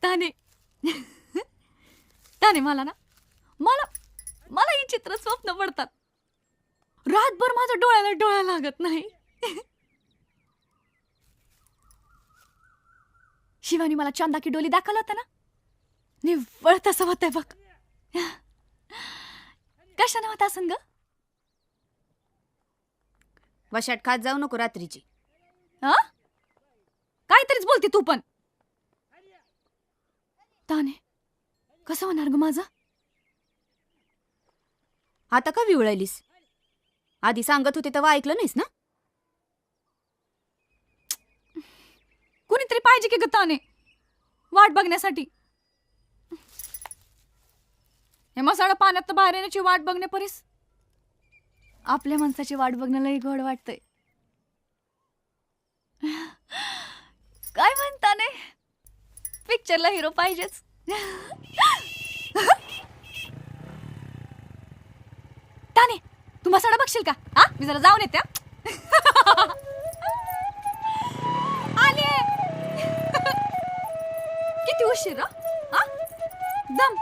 ताने ताने मला ना मला मला ही चित्र स्वप्न पडतात. रातभर माझ्या डोळ्याला डोळा लागत नाही. शिवानी मला चांदा की डोली दाखवलं होतं ना निव्वळ तसं होतंय बघ. कशानं होत असन ग. वशाट खात जाऊ नको रात्रीची. काहीतरीच बोलते तू पण. ताने कसं होणार ग माझं. आता का विवळायलीस. आधी सांगत होते तेव्हा ऐकलं नाहीस ना. कुणीतरी पाहिजे की ग ताने वाट बघण्यासाठी. हे मसाळा पाण्यात बाहेर येण्याची वाट बघण्यापरीस आपल्या माणसाची वाट बघण्यालाही गोड वाटतंय. काय म्हणताने पिक्चरला हिरो पाहिजेच. ताने तू मसाळा बघशील का. हा मी जरा जाऊन येते. आले किती उशीर हा दम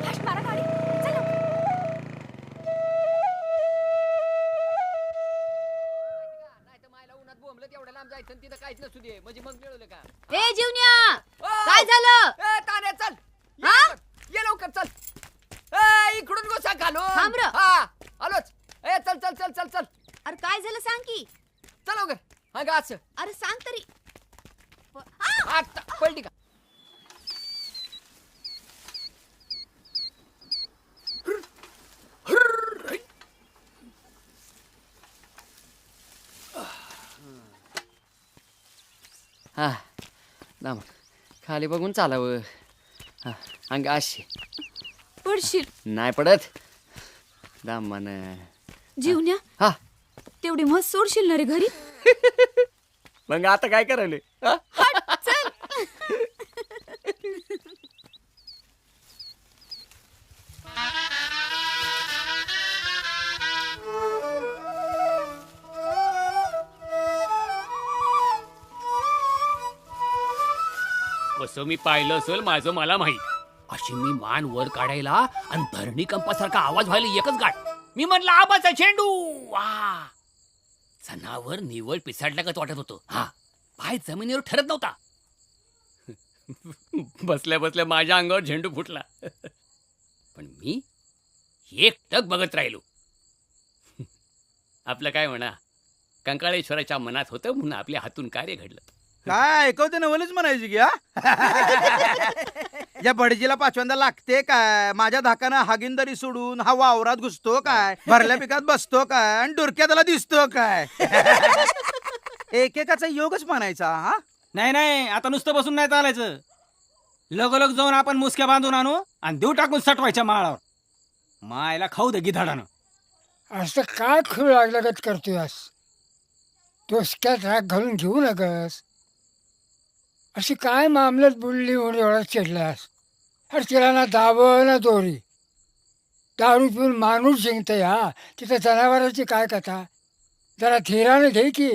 फास्ट मारा गाडी चला तेवढ्या लांब जायचं आणि तिथं काहीच नसू दे म्हणजे मग मिळवलं का ए जीवन्या काय झालं तान्या चल हा? ये लवकर चल ए इकडून गोसा घालून थांब र. हा आलोच ए चल चल चल चल चल अरे काय झालं सांग की चल लवकर हा गा असं अरे सांग तरी आता पलटी का हा दाम खाली बघून चालावं हा अंग अशी पडशील नाही पडत दामान जीवन्या हा तेवढी मस्त सोडशील ना रे घरी मग आता काय करायले चल कसं मी पाहिलं असेल माझं मला माहित अशी मी मान वर काढायला आणि भरणी कंपासारखा आवाज व्हायला एकच गाठ मी म्हटलं आबाचा चेंडू वा जनावर निवड पिसाडल्यागत वाटत होतं हा पाय जमिनीवर ठरत नव्हता बसल्या बसल्या माझ्या अंगावर झेंडू फुटला पण मी एकटक बघत राहिलो आपलं काय म्हणा कंकाळेश्वराच्या मनात होतं म्हणून आपल्या हातून कार्य घडलं काय ऐकवते ना मलाच म्हणायची की या भडजीला पाचव्यांदा लागते काय माझ्या धाकानं हागिंदरी सोडून हा वावरात घुसतो काय भरल्या पिकात बसतो काय आणि डुरक्या त्याला दिसतो काय एकेकाचा योगच म्हणायचा हा नाही नाही आता नुसतं बसून नाही चालायचं लगोलग जाऊन आपण मुसक्या बांधून आणू आणि देऊ टाकून सटवायच्या माळावर मायला खाऊ दे गिधाडानं असं काय खूळ लागल्यागत करतोयस डोसक्यात राग घालून घेऊ नकस अशी काय मामल्यात बुडली म्हणून एवढा चिडलास अरे तिला ना दाबं ना दोरी दारू पिऊन माणूस जिंकते हा तिथं जनावरांची काय कथा जरा धीराने घे की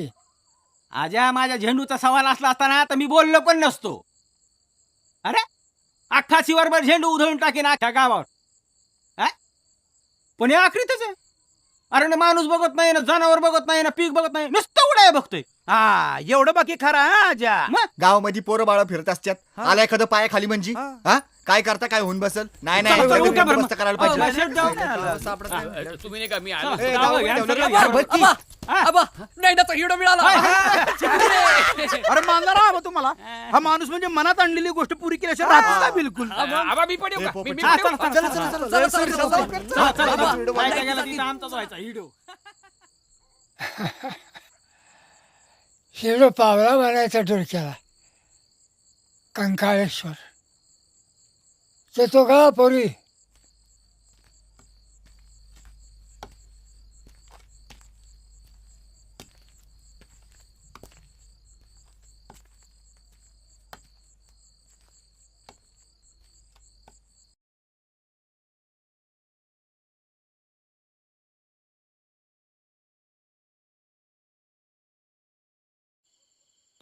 आज्या माझ्या झेंडूचा सवाल असला असताना तर मी बोललो पण नसतो अरे अख्खा शिवरभर झेंडू उधळून टाकीन अख्ख्या गावावर पण हे आखरीतच आहे अरे ना माणूस बघत नाही ना जनावर बघत नाही ना पीक बघत नाही नुसतं उडाय बघतोय हा एवढं बाकी खरा आजा गावामध्ये पोरं बाळा फिरत असतात आला एखादं पाया खाली म्हणजे हा काय करता काय होऊन बसल नाही नाही चला, एखादं उठा बरं. बंदोबस्त करायला पाहिजे तुम्ही नाही का मी आलो आबा नैनाचा हिडो मिळाला अरे मानणारा हवा तुम्हाला हा माणूस म्हणजे मनात आणलेली गोष्ट पुरी केल्याशिवाय राहतच नाही बिलकुल आबा मी पण येऊ का? मी हा, पण येऊ? चला, चला, चला, चला, जायचं गेलं तिथं आमचाच व्हायचा हिडो हिरो पावला म्हणायचा डोरक्याला कंकाळेश्वर येतो का पोरी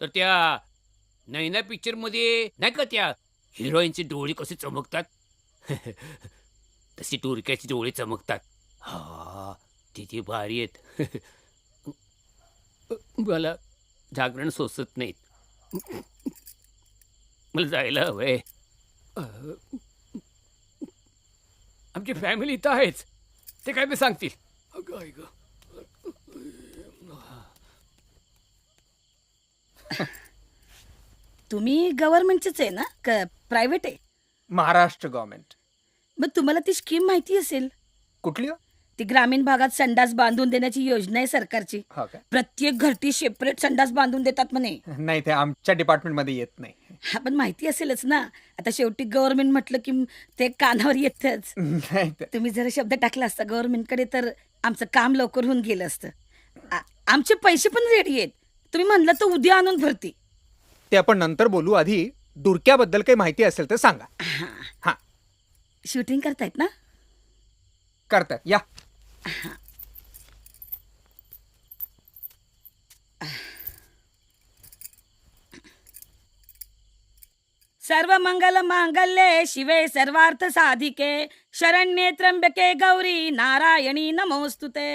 तर त्या नैना पिक्चर मध्ये नाही का त्या हिरोईनची डोळी कशी चमकतात तशी टुरक्याची डोळी चमकतात हा किती भारी आहेत मला जागरण सोसत नाहीत मला जायला हवंय आमची फॅमिली इथं आहेच ते काय मी सांगतील अगं आई गं. तुम्ही गव्हर्नमेंटचेच आहे ना का प्रायव्हेट आहे महाराष्ट्र गव्हर्नमेंट मग तुम्हाला ती स्कीम माहिती असेल कुठली हो? ती ग्रामीण भागात संडास बांधून देण्याची योजना आहे सरकारची हा काय प्रत्येक घरटी सेपरेट संडास बांधून देतात म्हणे नाही ते आमच्या डिपार्टमेंटमध्ये येत नाही हा पण माहिती असेलच ना आता शेवटी गव्हर्नमेंट म्हटलं की ते कानावर येतच नाही ते तुम्ही जर शब्द टाकला असता गव्हर्नमेंटकडे तर आमचं काम लवकर होऊन गेलं असतं आमचे पैसे पण रेडी आहेत तुम्ही म्हणलं तर उद्या आणून भरती ते आपण नंतर बोलू आधी डुरक्याबद्दल काही माहिती असेल तर सांगा हा शूटिंग करतायत ना करतात या सर्व मंगल मांगल्ये शिवे सर्वार्थ साधिके शरण्ये त्र्यंबके गौरी नारायणी नमोस्तुते.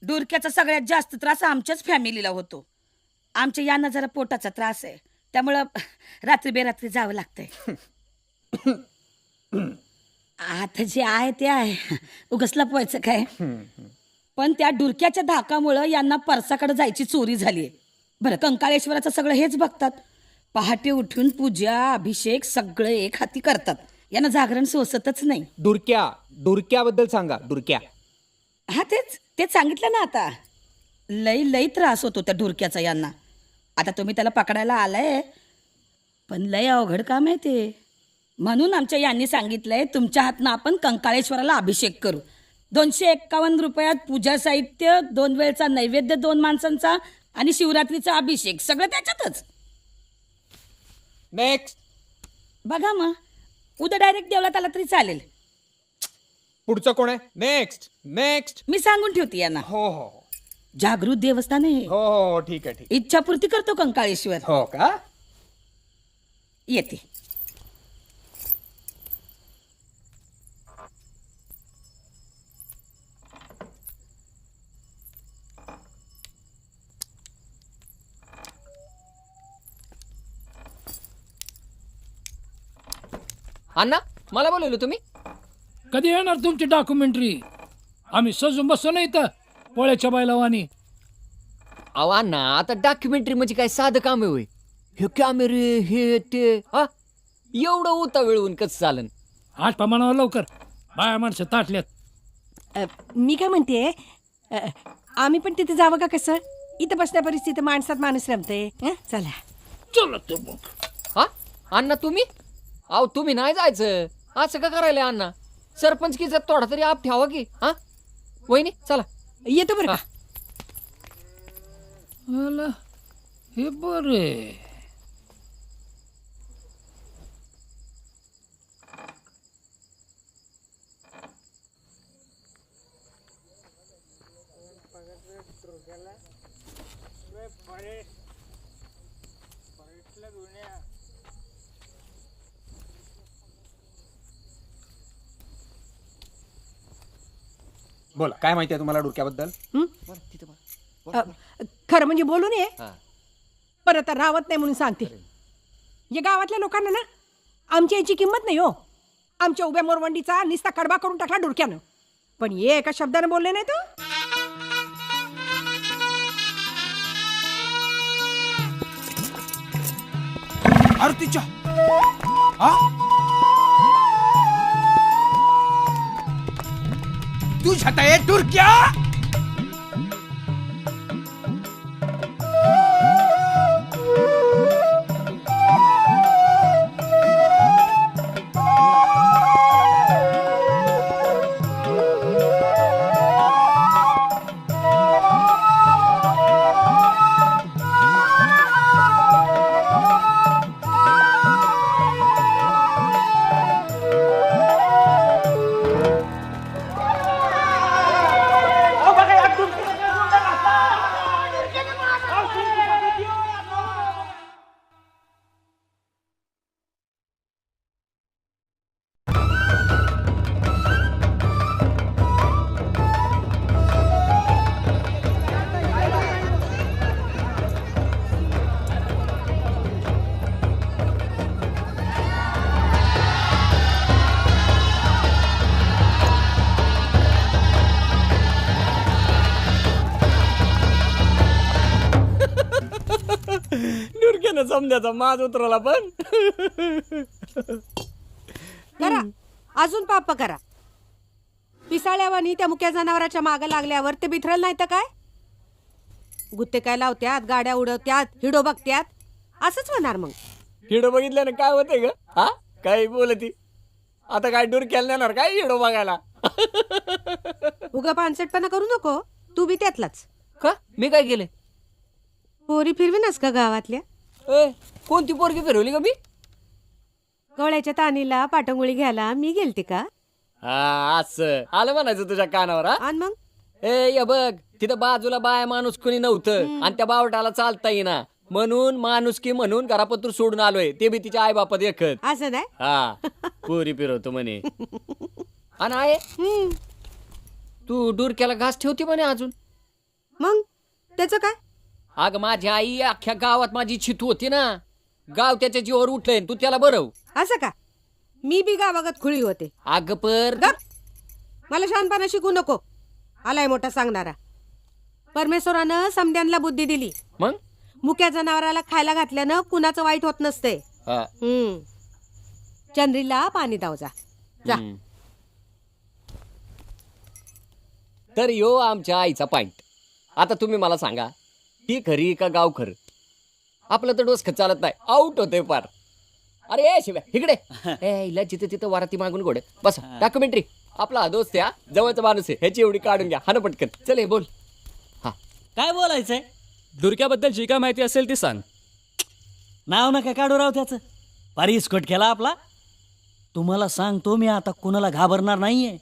डुरक्याचा सगळ्यात जास्त त्रास आमच्याच फॅमिलीला होतो. आमच्या यांना जरा पोटाचा त्रास आहे, त्यामुळं रात्री बेरात्री जावं लागतंय. आता जे आहे ते आहे, उगाच लपवायचं काय. पण त्या डुरक्याच्या धाकामुळं यांना परसाकडे जायची चोरी झाली आहे. बरं, कंकाळेश्वराचं सगळं हेच बघतात. पहाटे उठून पूजा अभिषेक सगळं एक हाती करतात. यांना जागरण सोसतच नाही. डुरक्याबद्दल सांगा. डुरक्या. हा तेच सांगितलं ना आता. लई त्रास होतो त्या डुरक्याचा यांना. आता तुम्ही त्याला पकडायला आलाय, पण लय अवघड काम आहे ते. म्हणून आमच्या यांनी सांगितलंय तुमच्या हातनं आपण कंकाळेश्वराला अभिषेक करू. 251 रुपयात पूजा साहित्य, 2 वेळचा नैवेद्य 2 माणसांचा आणि शिवरात्रीचा अभिषेक सगळं त्याच्यातच. नेक्स्ट. बघा मग, उद्या डायरेक्ट देवळात आला तरी चालेल. पुढचं कोण आहे? नेक्स्ट. मी सांगून ठेवते यांना. हो. जागृत देवस्थान आहे. हो, ठीक आहे. इच्छापूर्ती करतो कंकाळेश्वर. हो का? येते. अण्णा, मला बोलवलं तुम्ही? कधी येणार तुमची डॉक्युमेंटरी? आम्ही सजून बसतो ना इथं पोळ्याच्या बैलावानी. अहो अण्णा, आता डॉक्युमेंटरी म्हणजे काय साधं काम आहे होय? हे कॅमेरे हे ते एवढं उता वेळवून कसं चालन? आठ प्रमाणावर लवकर, बाया माणसं ताटल्यात. मी काय म्हणते, आम्ही पण तिथे जावं का? कसं इथं बसण्या परिस्थिती माणसात माणूस रमते. चला चला तू मग. हा अण्णा तुम्ही? अहो तुम्ही नाही जायचं. असं का करायला अण्णा? सरपंच की जर थोडा तरी आप ठेवा की. हा वहिनी चला येतो बरं का. हे बरे. बोला, काय माहिती आहे तुम्हाला डुरक्याबद्दल? खरं म्हणजे बोलू नये, पण आता रावत नाही म्हणून सांगते. या गावातल्या लोकांना ना आमच्या याची किंमत नाही हो. आमच्या उभ्या मोरवंडीचा निस्ता कडबा करून टाकला डुरक्यानं. पण ये एका शब्दाने बोलले नाही तो. आरतीच्या तू छताय डुरक्या. डुरक्यानं समजायचा माज उतरला. पण करा अजून पाप करा. पिसाळ्यावानी त्या मुक्या जनावराच्या मागं लागल्यावर ते बिथरल नाही तर काय? गुत्ते काय लावत्यात, गाड्या उडवत्यात, हिडो बघत्यात, असंच होणार. मग हिडो बघितल्यानं काय होतंय ग? हा काही बोलती? आता काय डुरक्याला नेणार काय हिडो बघायला? उगा पानसटपणा करू नको. तू बी त्यातलाच का? मी काय केले? पोरी फिरविनास का गावातल्या? कोणती पोरगी फिरवली का मी? गवळ्याच्या तानीला पाटंगुळी घ्यायला मी गेलते का? हा असं आलं म्हणायचं तुझ्या कानावर. हा आणि मग ए या बघ, तिथं बाजूला बाया माणूस कोणी नव्हतं आणि त्या बावटाला चालता येईना म्हणून माणुसकी म्हणून घरापत्र सोडून आलोय, ते बी तिच्या आई बापात एकत. असं नाही हा पुरी फिरवतो म्हणे. आणि आहे तू डुरक्याला घास ठेवते म्हणे अजून. मग त्याचं काय? अग माझी आई अख्ख्या गावात माझी चितू होती ना, गाव त्याच्या जीवावर उठलंय, तू त्याला बरव. असं का? मी बी गावागत खुळी होते. अग पर मला शहाणपणा शिकू नको. आलाय मोठा सांगणारा. परमेश्वरानं समद्यांना बुद्धी दिली. मग मुक्या जनावराला खायला घातल्यानं कुणाचं वाईट होत नसते. चंद्रीला पाणी दाव जा. तर यो आमच्या आईचा पॉइंट. आता तुम्ही मला सांगा, ती खरी का गाव खरं? आपलं तर डोसखं चालत नाही, आउट होते पार. अरे शिव्या इकडे हिला जिथे तिथं वाराती मागून गोडे बस. डॉक्युमेंटरी आपला दोस्त या जवळचा माणूस आहे, ह्याची एवढी काढून घ्या. हा ना पटकन चल बोल. हा काय बोलायचंय? डुरक्याबद्दल जी काय माहिती असेल ती सांग. नाव नका काढू राव त्याचं. पारिस्कट केला आपला. तुम्हाला सांगतो मी आता कुणाला घाबरणार नाहीये.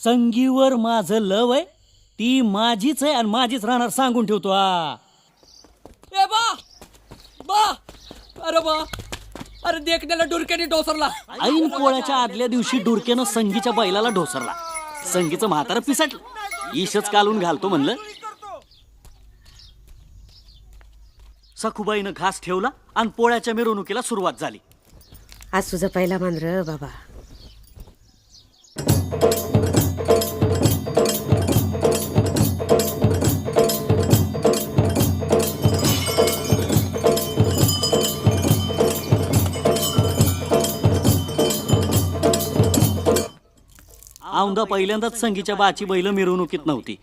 संगीवर माझं लव आहे, ती माझीच आहे आणि माझीच राहणार सांगून ठेवतो. ए बा बा अरे बा अरे देखण्याला डुरक्याने डोसरला. ऐन पोळ्याच्या आदल्या दिवशी डुरक्यानं संगीच्या बैलाला ढोसरला. संगीचं म्हातारं पिसाटलं. ईशच कालून घालतो म्हणलं. सखुबाईनं घास ठेवला आणि पोळ्याच्या मिरवणुकीला सुरुवात झाली. आज तुझा पहिला मांजर बाबा. औंदा पहिल्यांदाच संगीच्या बाची बैल मिरवणुकीत नव्हती.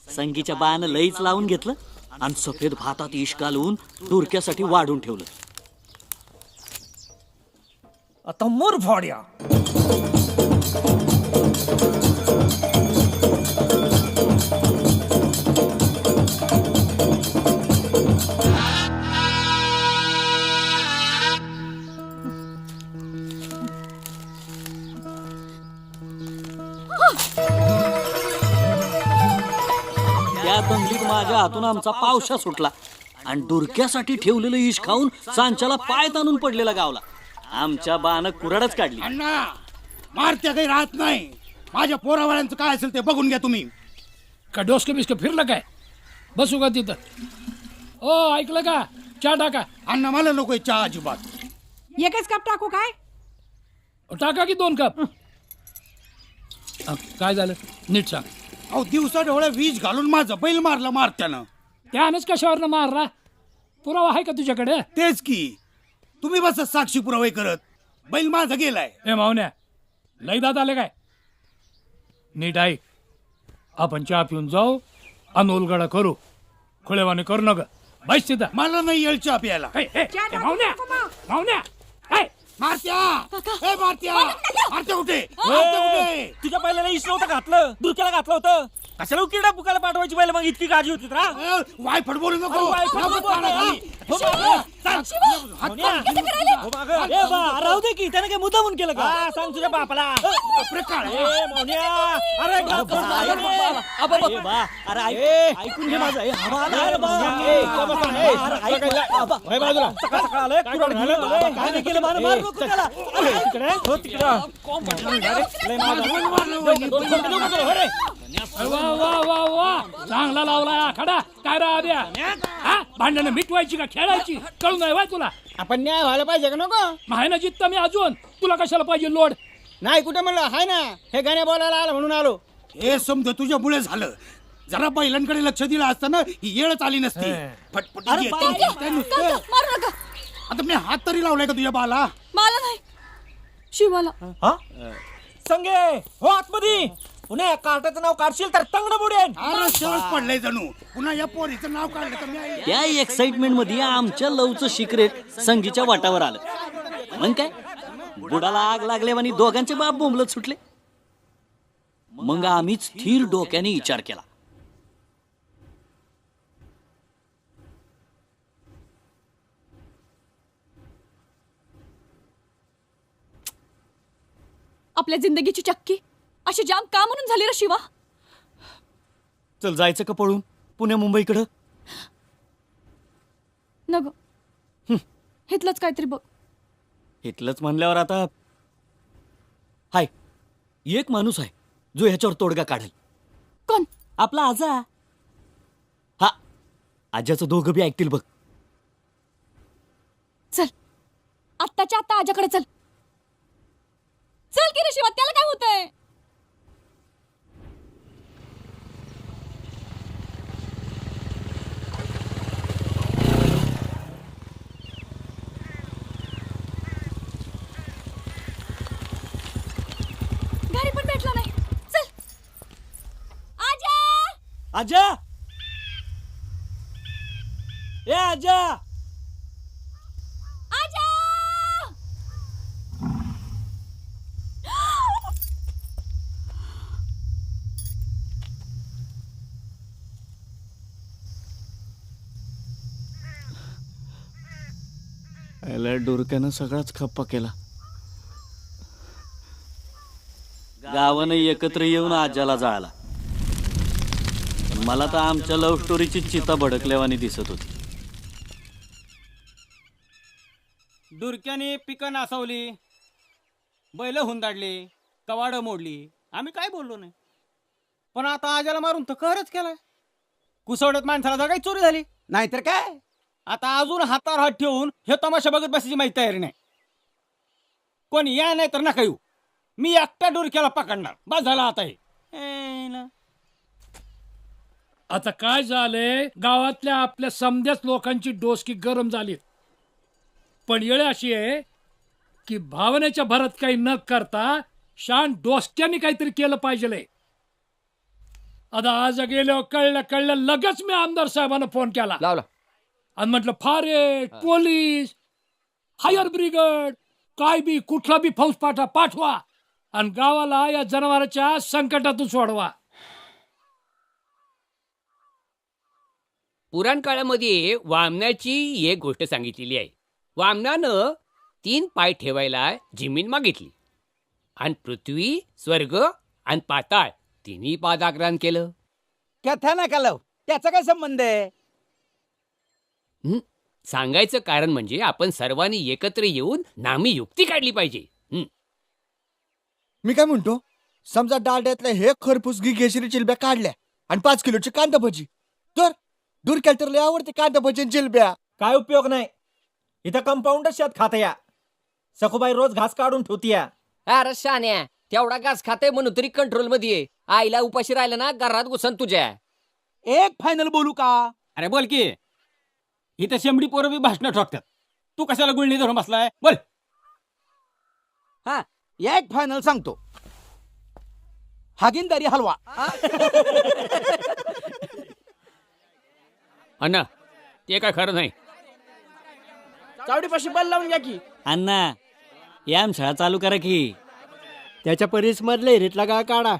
संगीच्या बायानं लईच लावून घेतलं आणि सफेद भातात इश घालून डुरक्यासाठी वाढून ठेवलं. आता मोर फाड्या. त्या दंगलीत माझ्या हातून आमचा पावशा सुटला आणि डुरक्यासाठी ठेवलेलं इश खाऊन सांच्याला पाय ताणून पडलेला गावला. आमच्या बानं कुराडच काढली. अण्णा मारत्या काही राहत नाही. माझ्या पोरावाल्यांचं काय असेल ते बघून घ्या तुम्ही. का डोसकं बिस्कं फिरलं काय? बसू का तिथं? ओ ऐकलं का? चहा टाका. अण्णा मला नको चहा अजिबात. एकच कप टाकू काय? टाका की 2 कप. काय झालं नीट सांग. अहो दिवसा डोळ्या वीज घालून माझं बैल मारलं मारत्यानं. त्यानंच कशावर मारला? पुरावा आहे का तुझ्याकडे? तेच की तुम्ही बस साक्षी पुरावे करत. बैल माझा गेलाय. हे मावन्या लई दात आले काय? नीट ऐक. आपण चहा पिऊन जाऊ आणि उलगडा करू. खुळेवाने करू नका. बैस तिथं. मला नाही येईल चहा प्यायला. मावन्या मावन्या मारत्या ए मारत्या मारत्या कुठे कुठे? तुझ्या पहिल्याला इश नव्हतं घातलं, डुरक्याला घातलं होतं. कशाला उकिरडा बुकाला पाठवायची बैल? मग इतकी काळजी होती रा? वायफट बोलू नको. राहू दे की त्याने काय मुद्दामून केलं का? सांग तुझ्या बापाला. ऐकून घे माझं. काय केलं? मार नको त्याला. वा वा वा वा चांगला लावलाय आखाडा. काय राहा भांडणं मिटवायची का खेळायची कळून नाही वाय तुला? आपण न्याय व्हायला पाहिजे का नको? आहे ना जित्ता मी अजून. तुला कशाला पाहिजे लोड? नाही कुठे म्हणलं हाय ना. हे गाणे बोलायला आलं म्हणून आलो. हे समज तुझ्यामुळे झालं. जरा बैलांकडे लक्ष दिलं असताना ही येळच आली नसती. आता मी हात तरी लावलाय का तुझ्या बाला? मला नाही शिवाला. संगे हो आतमध्ये. पुन्हा कार्टाचं नाव काढशील तर तंगड बुडेन. पडलंय जणू. पुन्हा या पोरीचं नाव काढलं तर मी. त्या एक्साइटमेंट मध्ये आमच्या लवचं सिक्रेट संगीच्या वाटावर आलं. मग काय बुडाला आग लागल्यावानी दोघांचे बाप बोंबलत सुटले. मग आम्ही स्थिर डोक्याने विचार केला. आपल्या जिंदगीची चक्की अशी जाम का म्हणून झाली रे शिवा? चल जायचं का पळून पुण्या मुंबईकडं? नग इथलंच काहीतरी बघ. इथलंच म्हणल्यावर आता हाय एक माणूस आहे जो ह्याच्यावर तोडगा काढेल. कोण? आपला आजा. हा आजाचं दोघं बी ऐकतील बघ. चल आत्ताच्या आत्ता आजाकडे चल. चल की रे शिवा, त्याला काय होतंय? गाडी पण भेटला नाही. चल आजा. आजा ए आजा. आजा. याला डोरक्यानं सगळाच खप्पा केला. गावानं एकत्र येऊन आज्याला जाळला. पण मला तर आमच्या लव्ह स्टोरीची चिता भडकल्यावानी दिसत होती. डुरक्याने पिकं नासवली, बैल हुंदाडली, कवाडं मोडली, आम्ही काय बोललो नाही. पण आता आजाला मारून तर कहरच केलाय. कुसवड्यात माणसाला जगाई चोरी झाली, नाहीतर काय. आता अजून हातावर हात ठेवून हे तमाशा बघत बसायची माहिती तयारी नाही. कोणी या नाही तर नका येऊ, मी एकटा डुरक्याला पकडणार. बस झाला आता हे. आता काय झालंय, गावातल्या आपल्या समध्याच लोकांची डोसकी गरम झाली. पण येळ अशी आहे की भावनेच्या भरात काही न करता शान डोसक्याने काहीतरी केलं पाहिजे. आता आज गेल्यावर कळलं लगेच मी आमदार साहेबांना फोन केला लावला आणि म्हटलं फारेट पोलीस फायर ब्रिगेड काय बी कुठला बी फौजपाठा पाठवा आणि गावाला या जनावरांच्या संकटातून सोडवा. पुराण काळामध्ये वामनाची एक गोष्ट सांगितलेली आहे. वामनानं 3 पाय ठेवायला जमीन मागितली आणि पृथ्वी, स्वर्ग आणि पाताळ तिन्ही पादाक्रांत केलं. कथा नका लाव, त्याचा काय संबंध आहे? सांगायचं कारण म्हणजे आपण सर्वांनी एकत्र येऊन नामी युक्ती काढली पाहिजे. मी काय म्हणतो, समजा डाळड्यातल्या हे खरपूस घेशिरी जिलब्या काढल्या आणि 5 किलोची कांदा भजी, तर डुरक्याला तर लय आवडते कांदा भजी आणि जिलब्या. काय उपयोग नाही, इथं कंपाऊंड शेत खातया. सखूबाई रोज घास काढून ठेवतीया. अरे शान्या, तेवढा घास खाते म्हणून तरी कंट्रोल मध्ये आहे. आईला उपाशी राहिलं ना घरात घुसन तुझ्या. एक फायनल बोलू का? अरे बोल की, इथं शेंबडी पोरं बी भाषणं ठोकतात. तू कशाला गुळणी धरून बसलाय? बोल. हा, एक फायनल सांगतो, हागिनदारी हलवा. अण्णा ते काय खरं नाही. चावडीपाशी बल लावून घ्या की. अण्णा याम शाळा चालू करा की. त्याच्या परीस मधले हिरीतला गाळ काढा.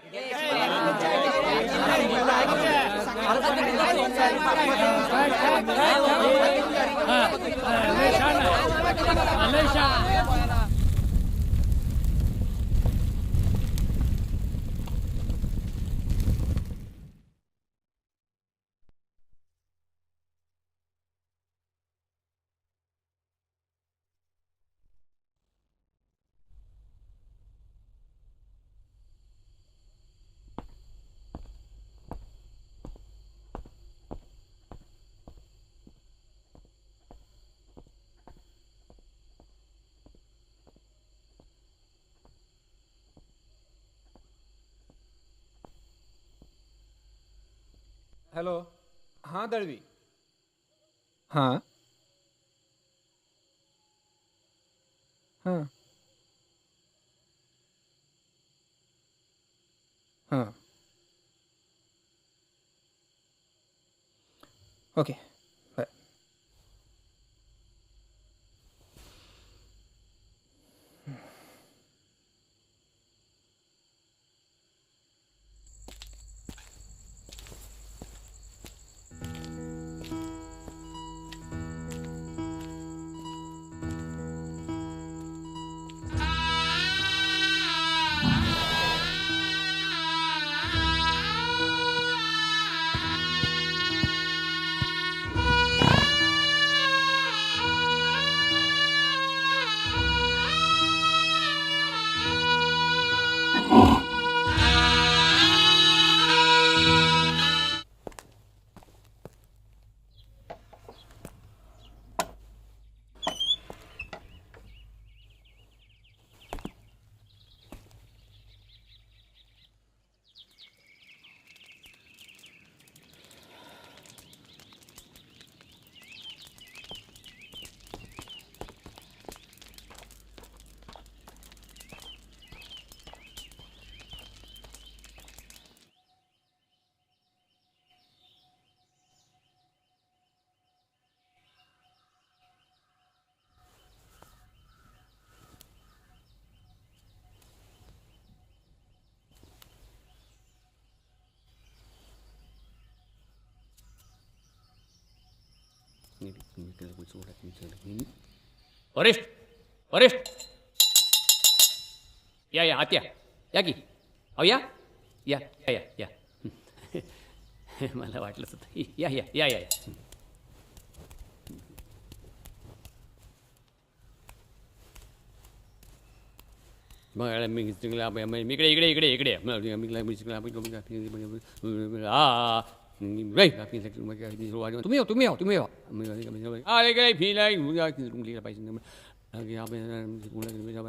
हॅलो, हां दळवी. हां हां हां ओके. बाय. वरिष्ठ वरिष्ठ या आत या की अहो या या या या मला वाटलंच होतं या या या या इकडे इकडे इकडे इकडे तुम्ही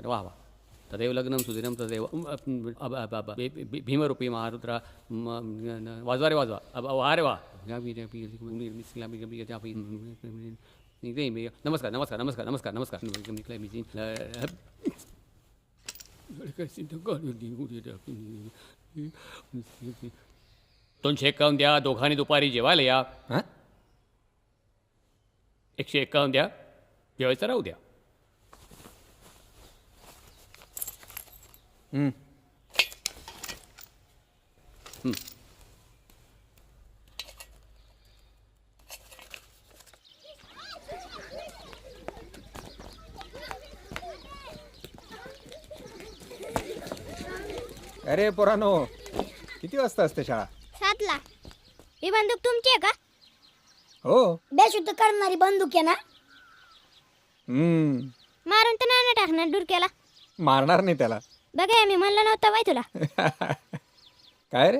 वा वा तदेव लग्नम सुदिनम तदेव भीमरूपी महारुद्रा वाजवा रे वाजवा वा रे वा नमस्कार नमस्कार नमस्कार नमस्कार नमस्कार $251 द्या दोघांनी दुपारी जेवायला या 151 द्या जेवायचं राहू द्या अरे पोरानो किती वाजता असते शाळा 7ला ही बंदूक तुमची आहे का हो बेशुद्ध करणारी बंदूक आहे ना मारून तर नाही टाकणार डुरक्याला मारणार नाही त्याला बघा मी म्हणलं नव्हतं बाई तुला काय रे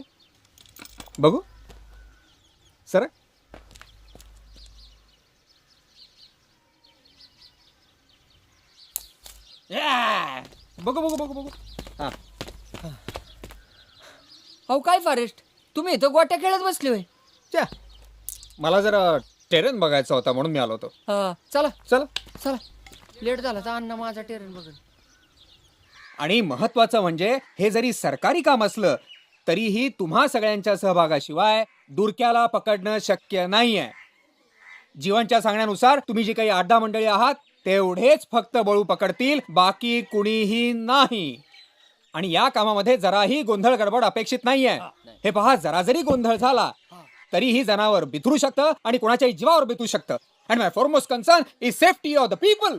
बघू सर बघू बघू बघू बघू हा अहो काय फॉरेस्ट तुम्ही इथं गोट्या खेळत बसले होय च्या मला जरा टेरेन बघायचा होता म्हणून मी आलो होतो चला चला चला लेट झाला तर अण्णा माझा टेरेन बघन आणि महत्वाचं म्हणजे हे जरी सरकारी काम असलं तरीही तुम्हा सगळ्यांच्या सहभागाशिवाय डुरक्याला पकडणं शक्य नाहीये जीवनच्या सांगण्यानुसार तुम्ही जी काही 8-10 मंडळी आहात तेवढेच फक्त बळू पकडतील बाकी कुणीही नाही आणि या कामामध्ये जराही गोंधळ गडबड अपेक्षित नाहीये हे पहा जरा जरी गोंधळ झाला तरीही जनावर बिथरू शकतं आणि कोणाच्याही जीवावर बिथू शकतं and my foremost concern is safety of the people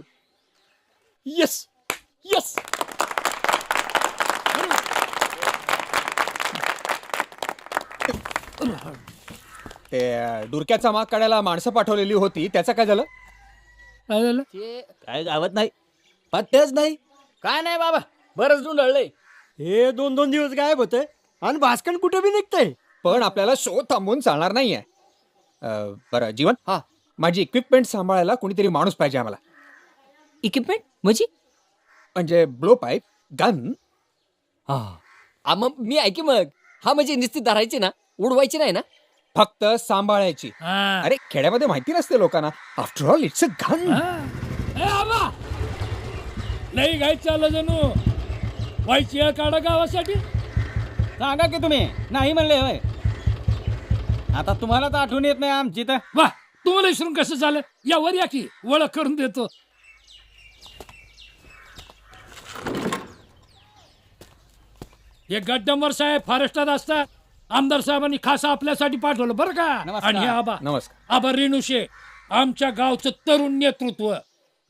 yes yes ते डुरक्याचा माग काढायला माणसं पाठवलेली होती त्याचं काय झालं काय झालं काय गावात नाही पत्तेच नाही काय नाही बाबा बरंच डुंडळलंय हे 2-2 दिवस गायब होते आणि भास्कन कुठे बी निघतंय पण आपल्याला शोध थांबवून चालणार नाहीये बरं जीवन हा माझी इक्विपमेंट सांभाळायला कोणीतरी माणूस पाहिजे आम्हाला इक्विपमेंट म्हणजे ब्लो पाईप गन मग मी ऐकी मग हा म्हणजे निश्चित धरायची ना उडवायची नाही ना फक्त सांभाळायची अरे खेड्यामध्ये माहिती नसते लोकांना after all it's a gun लई गाय चाललं जणू व्हायची काढा गावासाठी सांगा की तुम्ही नाही म्हणले होय आता तुम्हाला तर आठवण येत नाही आमची तर वा तुम्हाला विसरून कसं झालं यावर या की ओळख करून देतो हे गड्डंबर साहेब फॉरेस्टात असतात आमदार साहेबांनी खास आपल्यासाठी पाठवलं बरं का आणि हे आबा नमस्कार आबा रेणुशे आमच्या गावचं तरुण नेतृत्व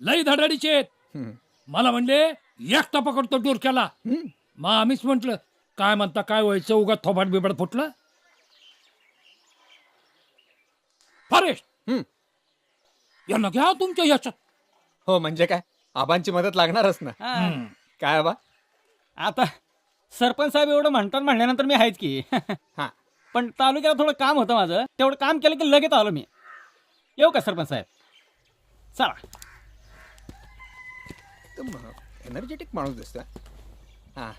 लई धडाडीचे आहेत मला म्हणले एकटा पकडतो डोरक्याला मग आम्हीच म्हंटल काय म्हणता काय व्हायचं उगा थोबाड बिबाड फुटलं फॉरेस्ट यांना घ्या तुमच्या याच्यात हो म्हणजे काय आबांची मदत लागणारच ना काय आबा आता सरपंच साहेब एवढं म्हणतात म्हणल्यानंतर मी आहेच की हा पण तालुक्याला थोडं काम होतं माझं तेवढं काम केलं की लगेच आलो मी येऊ का सरपंच साहेब चला एनर्जेटिक माणूस दिसतोय हा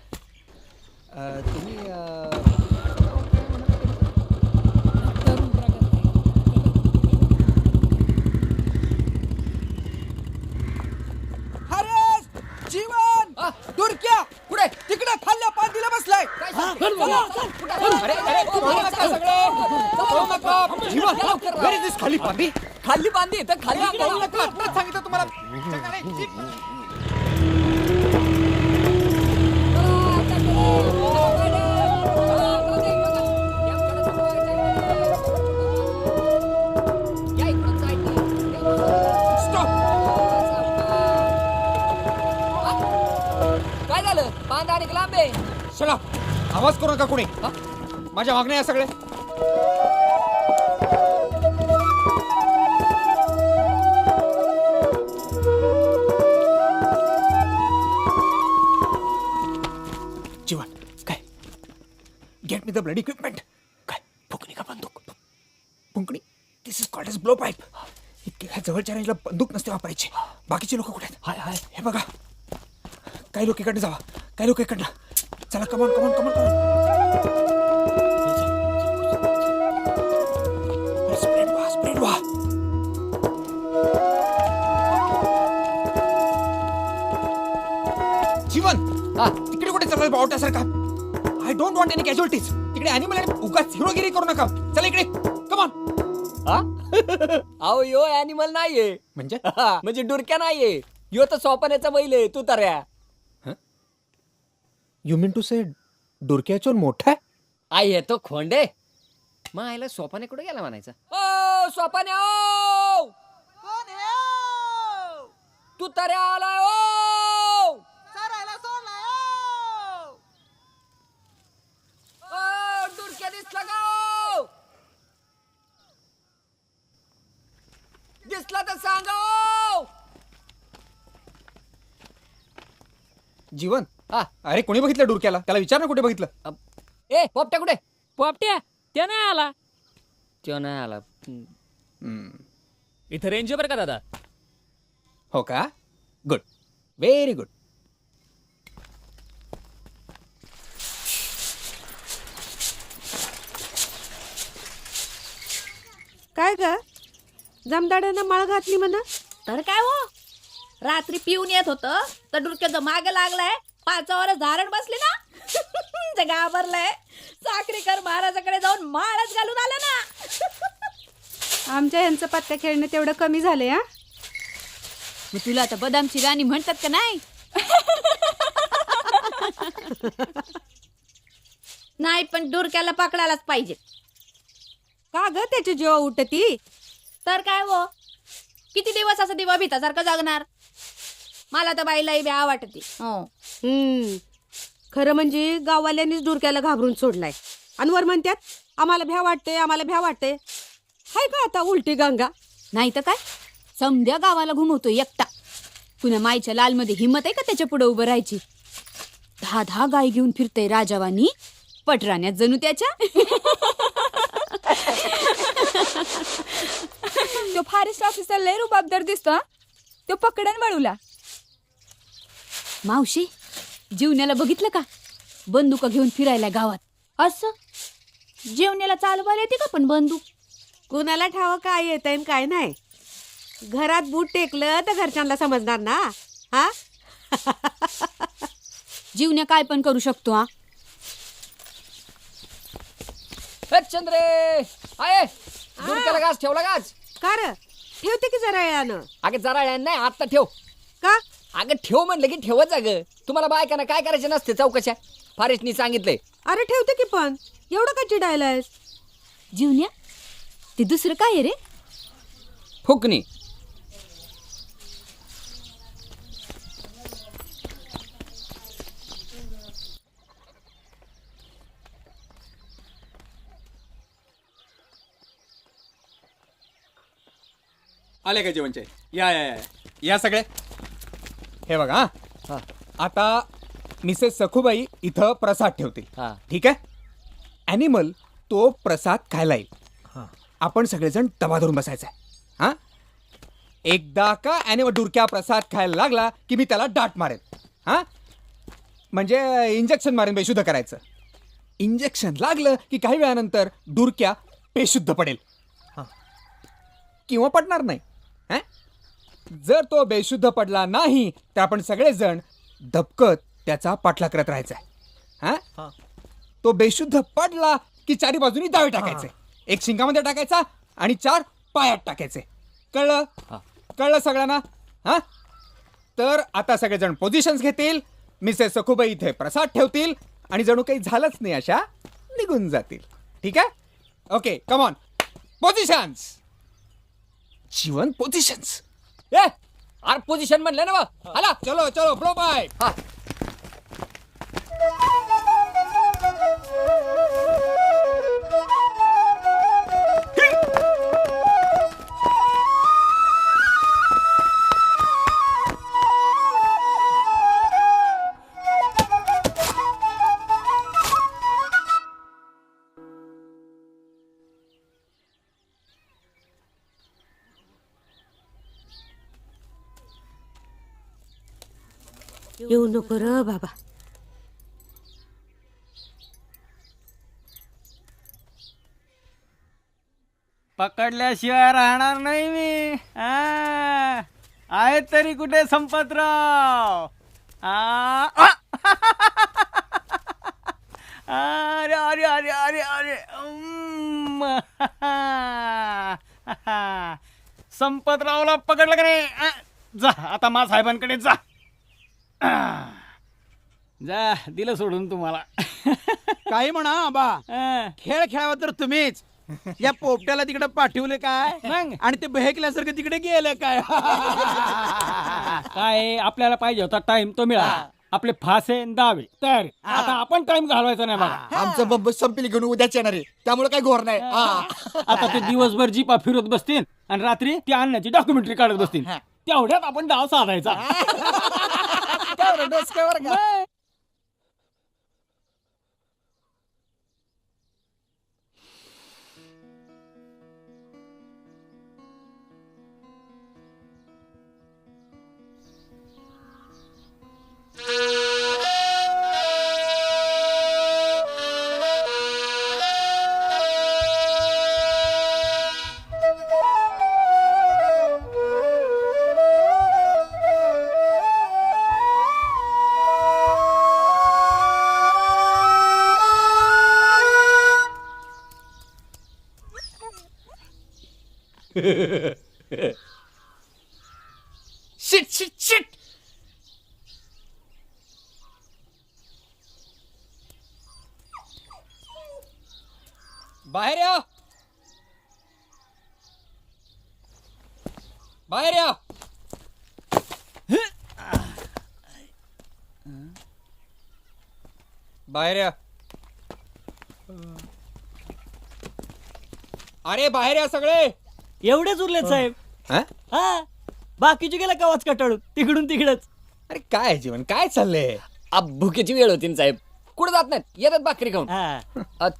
तुम्ही जीवन डुरक्या पुढे तिकडे खाल्ल्या पांदीला बसलाय खाली पांदी खाली बांधी तर खाली सांगितलं तुम्हाला आवाज करू नका कोणी माझ्या मागण्या या सगळे. जीवन काय get me the blood equipment. काय फुकणी का बंदूक? फुंकणी. This is called as blow pipe. इतक्या जवळच्या रेंजला बंदूक नसते वापरायची. बाकीचे लोक कुठे आहेत? हाय हाय हे बघा. काही लोक इकडनं जावा, काही लोक इकडनं. चला come on come on come on come on. Spread व्हा स्प्रेड व्हा. जीवन तिकडे कुठे चाललाय बावट्यासारखा? I don't want any casualties. तिकडे ॲनिमल आणि उगाच हिरोगिरी करू नका. चला इकडे कमॉन. अहो यो ॲनिमल नाहीये. म्हणजे म्हणजे डुरक्या नाहीये. यो तर सोपाण्याचा बैल आहे तू तरया. यू मीन टू से डुरक्याचोर मोठा आहे? आई आहे तो खोंडे. मग आईला सोपाने कुठे गेला म्हणायचा. ओ सोपाने ओ तू तरया आलाय ओ. डुरक्या दिसला का ओ? दिसला तर सांगा ओ. जीवन अरे कोणी बघितलं डुरक्याला? त्याला विचार ना कुठे बघितलं. ए पोपट्या कुठे? पोपट्या त्या नाही आला. त्यो नाही आला. इथं रेंज बरं का दादा. हो का? Good very good. काय ग जमदाड्यानं माळ घातली म्हणा. तर काय हो, रात्री पिऊन येत होतं तर डुरक्याचं मागे लागलाय. 5 वर्ष धारण बसली ना. ते घाबरलंय. साखरीकर महाराजाकडे जाऊन माळच घालून आलं ना. आमच्या यांचं पत्त्या खेळणं तेवढं कमी झालंय. हा मग तुला आता बदामची राणी म्हणतात का नाही? नाही पण डुरक्याला पकडायलाच पाहिजे. का ग त्याची जीवा उठती? तर काय हो, किती दिवस असं दिवा भीतासारखं जगणार? मला तर बाईलाही भ्या वाटते. खरं म्हणजे गाववाल्यांनीच डुरक्याला घाबरून सोडलाय. आणि वर म्हणतात आम्हाला भ्या वाटते, आम्हाला भ्या वाटते. हाय का आता उलटी गंगा? नाही तर काय, समध्या गावाला घुमवतो एकटा. पुन्हा माईच्या लालमध्ये हिंमत आहे का त्याच्या पुढे उभं राहायची? 10 गाय घेऊन फिरतय राजावानी. पटराण्यात जणू त्याच्या. तो फॉरेस्ट ऑफिसर लय रुबाबदार दिसतो. तो पकडन वळूला. मावशी जीवण्याला बघितलं का? बंदुका घेऊन फिरायला गावात. असं जीवण्याला चालवायला येते का पण बंदूक? कुणाला ठाव काय येत आहे काय नाही. घरात बूट टेकलं तर घरच्यांना समजणार ना. हा जीवण्या काय पण करू शकतो. हा चंद्रे आहे डुरक्याला घास ठेवला गाज. का र ठेवते की जरा वेळानं? अगं जरा वेळानं नाही आत्ता ठेव. का? अगं ठेव म्हणलं की ठेवच. अगं तुम्हाला बायकांना काय करायचे नसते चौकशा. फॉरेस्टनी सांगितलंय. अरे ठेवते की पण एवढं का चिडायलायस? जीवन्या ते दुसरं काय आहे रे? फुकणी. आले का जेवणचे? या या या या सगळे. हे बघा आता मिसेस सखूबाई इथं प्रसाद ठेवतील. ठीक आहे. ॲनिमल तो प्रसाद खायला येईल. आपण सगळेजण डबा धरून बसायचं आहे. हा एकदा का ॲनिमल डुरक्या प्रसाद खायला लागला की मी त्याला डाट मारेन. हा म्हणजे इंजेक्शन मारेन बेशुद्ध करायचं. इंजेक्शन लागलं की काही वेळानंतर डुरक्या बेशुद्ध पडेल किंवा पडणार नाही. जर तो बेशुद्ध पडला नाही तर आपण सगळेजण धपकत त्याचा पाठलाग करत राहायचा आहे. तो बेशुद्ध पडला की 4 बाजूनी दावे टाकायचे. 1 शिंगामध्ये टाकायचा आणि 4 पायात टाकायचे. कळलं? कळलं सगळ्यांना? हा तर आता सगळेजण पोझिशन्स घेतील. मिसेस सखूबाई इथे प्रसाद ठेवतील आणि जणू काही झालंच नाही अशा निघून जातील. ठीक आहे? Okay come on positions. Jeevan positions. आर पोझिशन म्हणलं ना बा. चलो चलो ब्लो बाय. येऊ नको र बाबा. पकडल्याशिवाय राहणार नाही मी. आहेत तरी कुठे संपतराव? अरे अरे अरे अरे अरे संपतरावला पकडलं का नाही? जा आता मा साहेबांकडे जा. जा दिलं सोडून तुम्हाला. काही म्हणा आबा, खेळ खेळावा तर तुम्हीच. या पोपट्याला तिकडे पाठवले काय मग? आणि ते बहेकल्यासारखं तिकडे गेलं काय? काय आपल्याला पाहिजे होता टाइम तो मिळाला. आपले फासे दावे तयार. आता आपण टाइम घालवायचा नाही बघा. आमचं बंब संपली घेऊन उद्याच येणार आहे, त्यामुळे काही घोर नाही. आता ते दिवसभर जीपा फिरत बसतील आणि रात्री ती आणण्याची डॉक्युमेंटरी काढत बसतील. तेवढ्यात आपण डाव साधायचा. Shit shit shit. बाहेर या, बाहेर या. बाहेर या. अरे बाहेर या सगळे. एवढेच उरलेत साहेब. हा बाकीचे गेला कवाच कटाळून तिकडून तिकडच. अरे काय जीवन काय चाललंय? भुकेची वेळ होती ना साहेब. कुठं जात नाहीत, येतात भाकरी खाऊन.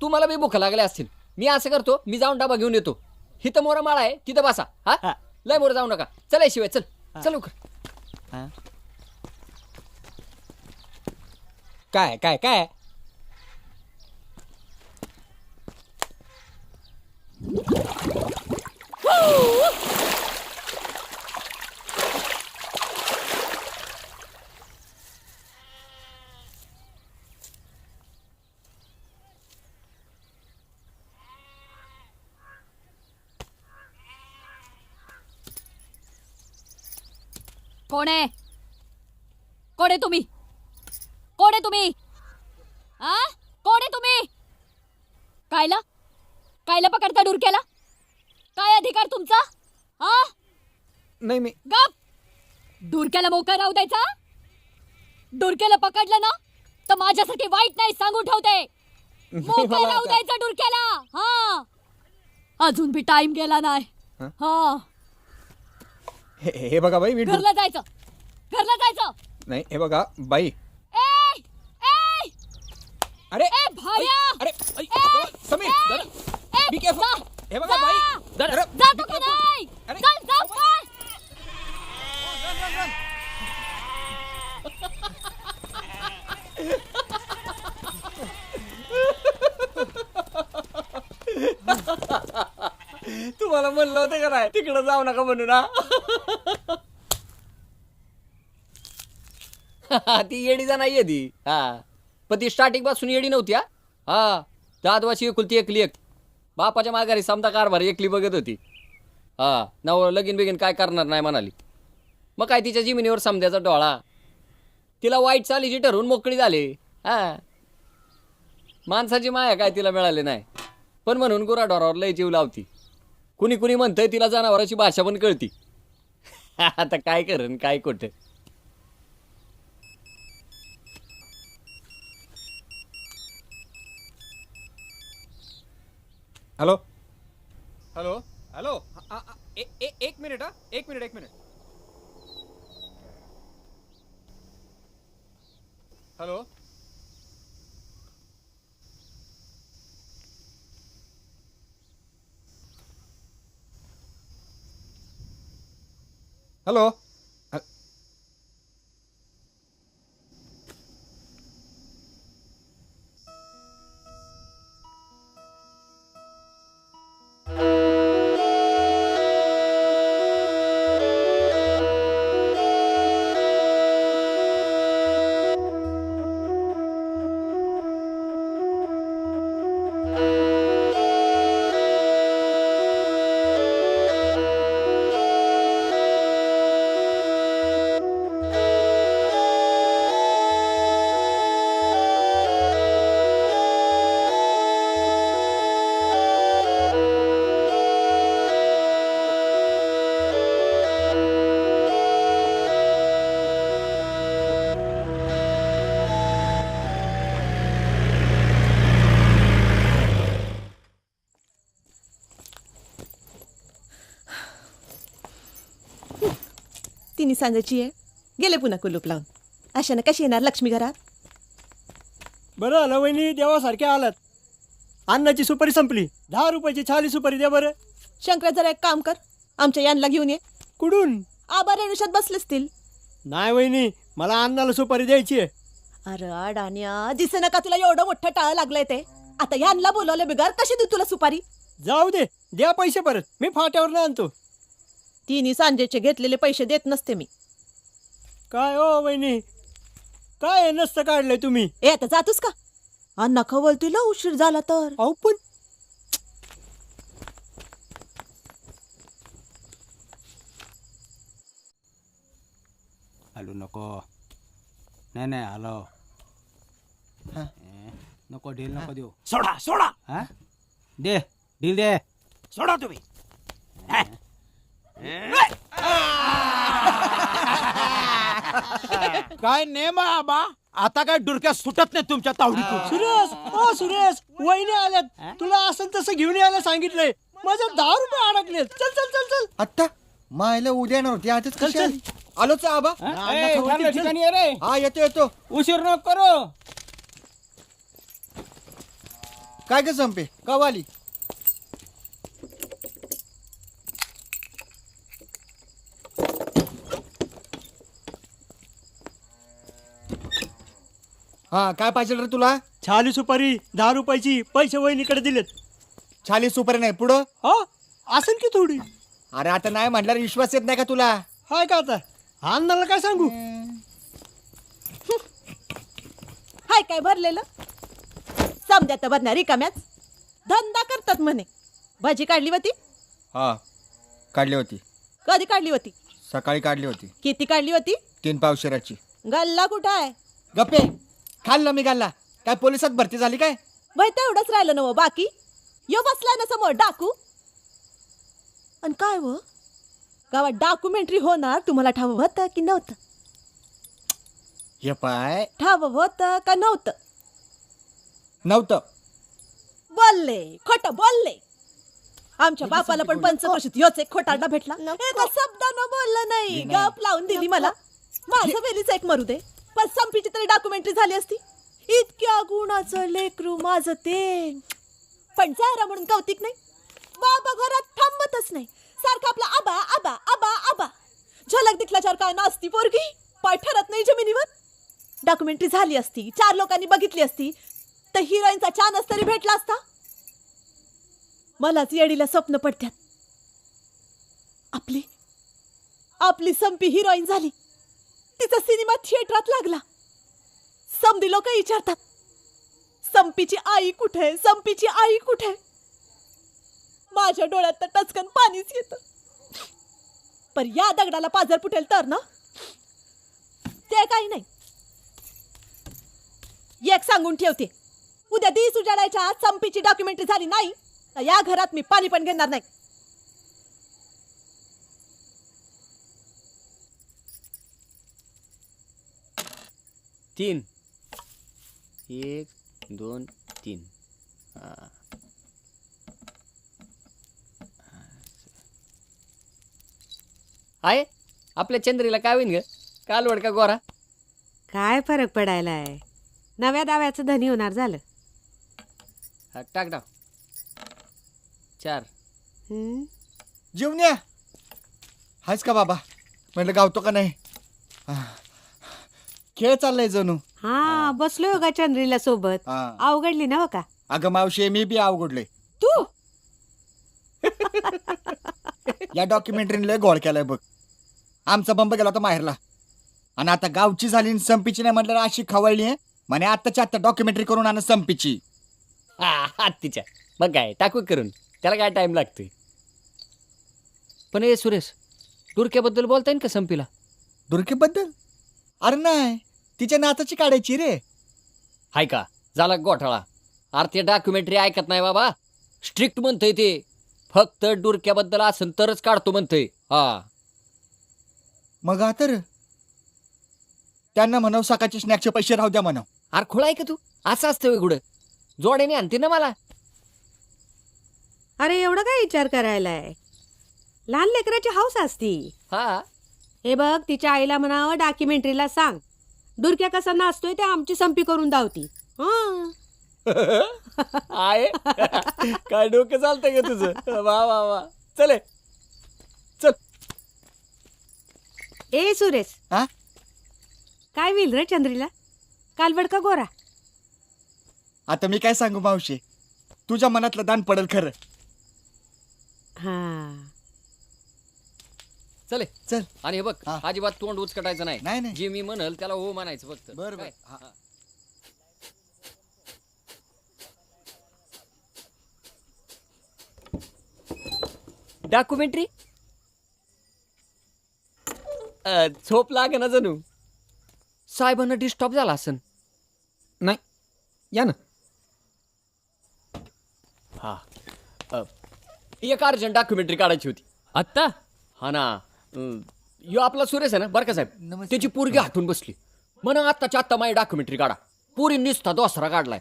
तुम्हाला बी भूक लागल्या असतील. मी असं करतो, मी जाऊन डबा घेऊन येतो. हिथं मोरा माळा आहे, तिथं बसा. हा लय मोर जाऊ नका. चला शिवाय चल चल लवकर. काय काय काय? कोण आहे? कोण आहे तुम्ही? कोण आहे तुम्ही? कोण आहे तुम्ही? कायला कायला पकडता डुरक्याला? काय अधिकार तुमचा? नाही मी गप. डुरक्याला मोका राहू द्यायचा? डुरक्याला पकडलं ना तर माझ्यासाठी वाईट नाही सांगून ठेवते. मोका राहू द्यायचा डुरक्याला. अजून बी टाइम गेला नाही. हे बघा बाई, मी घरला जायचं. घरला जायचं नाही. हे बघा बाई. अरे भाया. अरे समीर बी केअरफुल. हे बघा बाई. जातो का नाही? चल जाऊ पण. तुम्हाला म्हणलं होतं का नाही तिकडं जाऊ नका म्हणून? ती येडीचा नाहीये ती. पण ती स्टार्टिंग पासून येडी नव्हती. दादवाची एकुलती एकली एक. बापाच्या माघारी समजा कारभार एकली बघत होती. नव लगीन बिगीन काय करणार नाही म्हणाली. मग काय तिच्या जिमिनीवर समद्याचा डोळा. तिला वाईट चालीची ठरवून मोकळी झाली. माणसाची माया काय तिला मिळाली नाही. पण म्हणून गुराढोरावर लय जीव लावती. कुणी कुणी म्हणतंय तिला जनावराची भाषा पण कळती. आता काय करण काय कुठं. Hello hello hello. एक मिनिट. एक मिनिट. हॅलो. हॅलो. तिन्ही सांगायची आहे गेले पुन्हा कुलूप लावून. अशानं कशी येणार लक्ष्मी घरात? बरं आलं वहिनी, देवासारखे आलात. अन्नाची सुपारी संपली, 10 रुपयाची छाली सुपारी द्या बरं. शंकर जरा एक काम कर, आमच्या यांना घेऊन ये. कुठून? आबा रेणुशात बसले असतील. नाही वहिनी, मला अन्नाला सुपारी द्यायची आहे. अरे अडाण्या, दिसे नका तुला एवढं मोठं टाळ लागलंय ते. आता यांना बोलवलं बिगार, कशी देऊ तुला सुपारी? जाऊ दे, द्या पैसे परत, मी फाट्यावर आणतो. तिन्ही सांजेचे घेतलेले पैसे देत नसते मी. काय हो वहिनी, काय नसतं काढलंय तुम्ही? ए आता जातोस का? अण्णा खवल तुला उशीर झाला तर. अहो पण आलू नको. नाही आलो. नको डील नको देऊ. सोडा सोडा हा दे डील दे. सोडा तुम्ही. काय नेम आबा, आता काय डुरक्या सुटत नाही तुमच्या तावडीतून. सुरेश, ओ सुरेश, वहिनी आल्यात, तुला असं तसं घेऊन यायला सांगितलंय. माझे 10 रुपये अडकलेत. चल चल चल चल. आत्ता मायला उद्या येणार होती, आजच कशी आली? आलोच आबा. चांगल्या ठिकाणी ये रे. हा येतो येतो. उशीर नको करू. काय ग संपे, कवाली? हा काय पाहिजे रे तुला? छाली सुपारी 10 रुपयाची, पैसे वहिनीकडे दिलेत. छाली सुपारी नाही पुढं? हा असेल की थोडी. अरे आता नाही म्हटल्यावर विश्वास येत नाही का तुला? हाय का आता अन्नाला काय सांगू? हाय काय भरलेलं समद्यात भरणार रिकाम्याच धंदा करतात म्हणे. भाजी काढली होती? हा काढली होती. कधी काढली होती? सकाळी काढली होती. किती काढली होती? 3 पावशेराची. गल्ला कुठं आहे? गप्पे खाल्लं मी गाल्ला. काय पोलिसात भरती झाली काय? वय तेवढंच राहिलं ना बाकी. यो बसलाय ना समोर डाकू. आणि काय व गावात डॉक्युमेंटरी होणार तुम्हाला ठाव होतं की नव्हतं? हे पाय ठाव होतं का नव्हतं? नव्हतं. बोलले खोटं बोलले. आमच्या बापाला पण पंचक्रोशीत योच एक खोटारडा भेटला. एका शब्दानं बोललं नाही, गप लावून दिली मला. माझं वेलीच एक मरू दे, पण संपीची तरी डॉक्युमेंटरी झाली असती. इतक्या गुणाचं लेकरू माझं ते. पण जरा म्हणून कौतिक नाही. बाबा घरात थांबतच नाही, सारखं आपला आबा आबा आबा आबा. झलक दिखल्याच्यावर काय नाचती पोरगी, पाय ठरत नाही जमिनीवर. डॉक्युमेंटरी झाली असती, 4 लोकांनी बघितली असती, तर हिरोईनचा चान्स तरी भेटला असता. मलाच येडीला स्वप्न पडत्यात. आपली संपी हिरोईन झाली, तिचा सिनेमा थिएटरात लागला. समधी लोक विचारतात, संपीची आई कुठे, संपीची आई कुठे? माझ्या डोळ्यात तर टचकन पाणीच येतं. पण या दगडाला पाझर फुटेल तर ना, ते काही नाही. एक सांगून ठेवते, उद्या दिस उजाडायच्या आत संपीची डॉक्युमेंटरी झाली नाही तर या घरात मी पाणी पण घेणार नाही. तीन 1 2 3. आहे आपल्या चंद्रीला काय होईन ग, कालवड का गोरा? काय फरक पडायलाय, नव्या दाव्याचं धनी होणार झालं. टाक 4. जेवण्या हायच का बाबा? म्हटलं गावतो का नाही. खेळ चाललाय जणू. हा बसलोय हो का चंद्रीला सोबत. अवघडली ना हो का? अगं मावशी, मी बी अवघडलोय. तू या डॉक्युमेंटरीने लय गोळ केलाय बघ. आमचा बंब गेला होता माहेरला, आणि आता गावची झाली आणि संपीची नाही म्हटलं अशी खवळली आहे म्हणे. आत्ताच्या आत्ता डॉक्युमेंटरी करून आण संपीची. तिच्या मग काय टाकू करून, त्याला काय टाइम लागतोय. पण हे सुरेश, डुरक्याबद्दल बोलता येईल का संपीला? डुरक्याबद्दल? अरे नाही, तिच्या नाचाची काढायची रे. हाय का झाला गोठाळा. अरे ते डॉक्युमेंटरी ऐकत नाही बाबा, स्ट्रिक्ट म्हणतोय ते. फक्त डुरक्याबद्दल असेल तरच काढतो म्हणतोय. हा मग तर त्यांना म्हणाव सकाळचे स्नॅक्सचे पैसे राहू द्या म्हणाव. अरे खुळा आहे का तू? असं असतं वेगळं, जोड्याने आणते ना मला. अरे एवढा काय विचार करायलाय, लहान लेकराची हौस असती. हा हे बघ तिच्या आईला म्हणावं डॉक्युमेंटरीला सांग डुरक्या कसा नाचतोय ते आमची संपी करून धावती हं. आहे काय डोकं चालतंय का तुझं वा वा वा चले चल. ए सुरेश काय होईल रे चंद्रीला कालवड का गोरा? आता मी काय सांगू मावशी, तुझ्या मनातलं दान पडल खरं. हा चले चल. आणि हे बघ अजिबात तोंड उचकटायचं नाही, नाही नाही. जे मी म्हणल त्याला हो म्हणायचं फक्त. बरं, काय? बरं. हा. डॉक्युमेंटरी झोप लागे ना जणू. साहेबांना डिस्टर्ब झाला असन. नाही या ना. हा एक अर्जंट डॉक्युमेंटरी काढायची होती आत्ता. हा ना. यो आपला सुरेश आहे ना बरं का साहेब, त्याची पोरगी हटून बसली म्हणा आत्ताच्या आत्ता माझी डॉक्युमेंटरी काढा. पोरी निसता दोसरा काढलाय.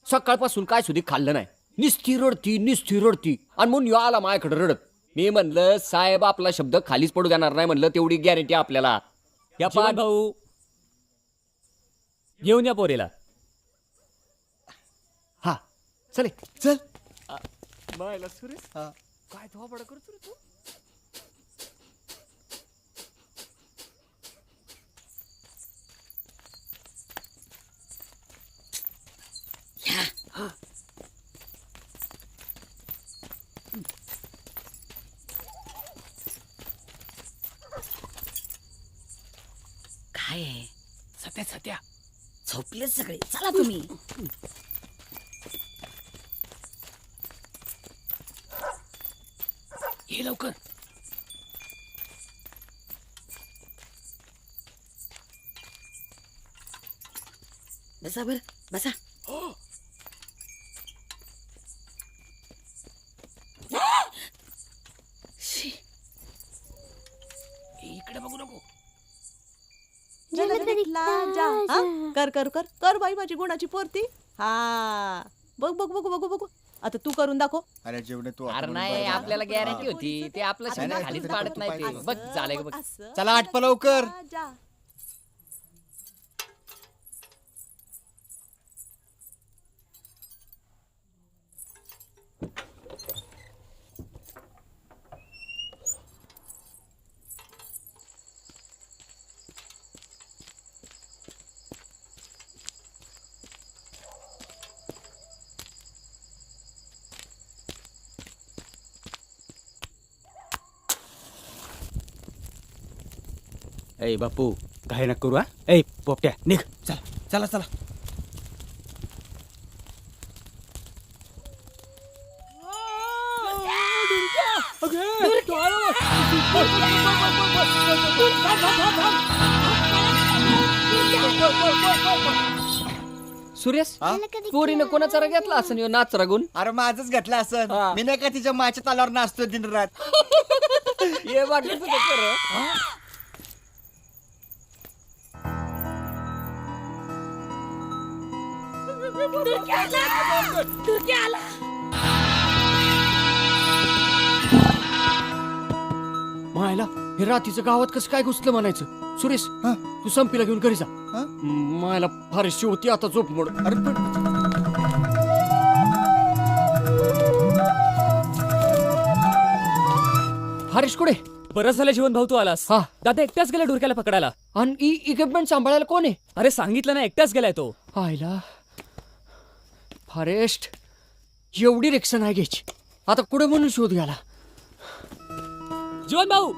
सकाळपासून काय सुधी खाल्लं नाही. निस्ती रडती आणि म्हणून यो आला माझ्याकडे रडत. मी म्हणलं साहेब आपला शब्द खालीच पडू देणार नाही म्हणलं, तेवढी गॅरंटी आपल्याला. या भाऊ घेऊन या पोरीला. हा चले चल. बायला सुरेश काय धोबडा करतो रे तू. काय आहे? सत्या झोपलेच सगळे. चला तुम्ही. ये लवकर. बसा बर बसा. इकडे बघू नको. कर कर कर कर बाई माझी गुणाची पोरती. हा बघ बघ बघू बघू बघू आता तू करून दाखव. अरे जेवढे तू अरे नाही आपल्याला गॅरंटी होती ते आपलं शब्द खालीच पाडत नाही ते. बघ झालंय का बघ. चला आटपा लवकर. ए बापू काय ना करू हा. ए पोपट्या निघ. चला चला चला. सुरेश पोरीनं कोणाचा राग घेतला असं ह्यो नाच रागून. अरे माझच घेतला असं. मी नाही का तिच्या माच्या तालावर नाचतो दिन रात. ये वाटलं तुझं खरं. मायला हे रात्रीचं गावात कसं काय घुसलं म्हणायचं. सुरेश तू संपीला घेऊन घरी जा. मायला फारशी होती आता झोप मोड. हरीश कुठे? बरं झालं जीवन भाऊ तू आलास. हा दादा एकटाच गेला डुरक्याला पकडायला. आणि इक्विपमेंट सांभाळायला कोण आहे? अरे सांगितलं ना एकटाच गेलाय तो. आयला फॉरेस्ट एवढी रिक्षा नाही घ्यायची. आता कुठे म्हणून शोध घ्याला. जीवन भाऊ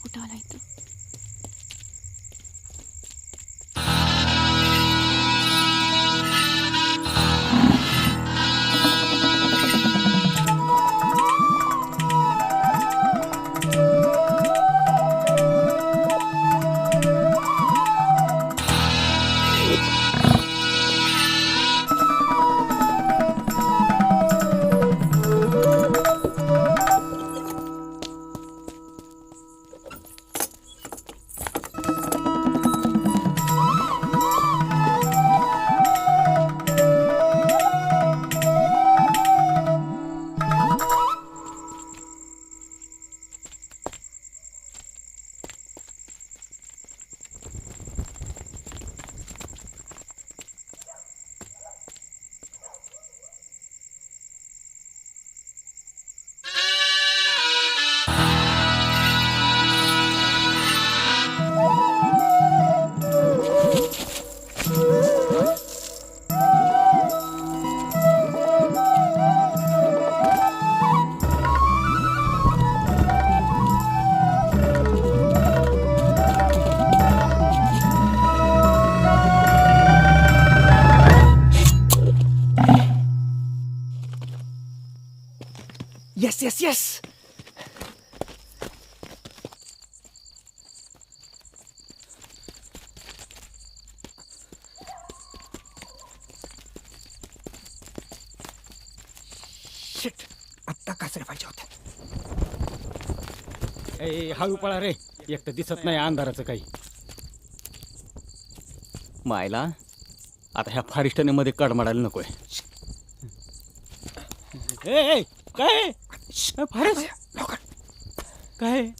कुठं आला इथं. Yes yes yes. शिट, आत्ता कासरे पाहिजे होते. ए हळू पळा रे, एक तर दिसत नाही अंधाराचं काही. मायला आता ह्या फारिस्टने मध्ये कडमाडायला नकोय. ए काय फारस काय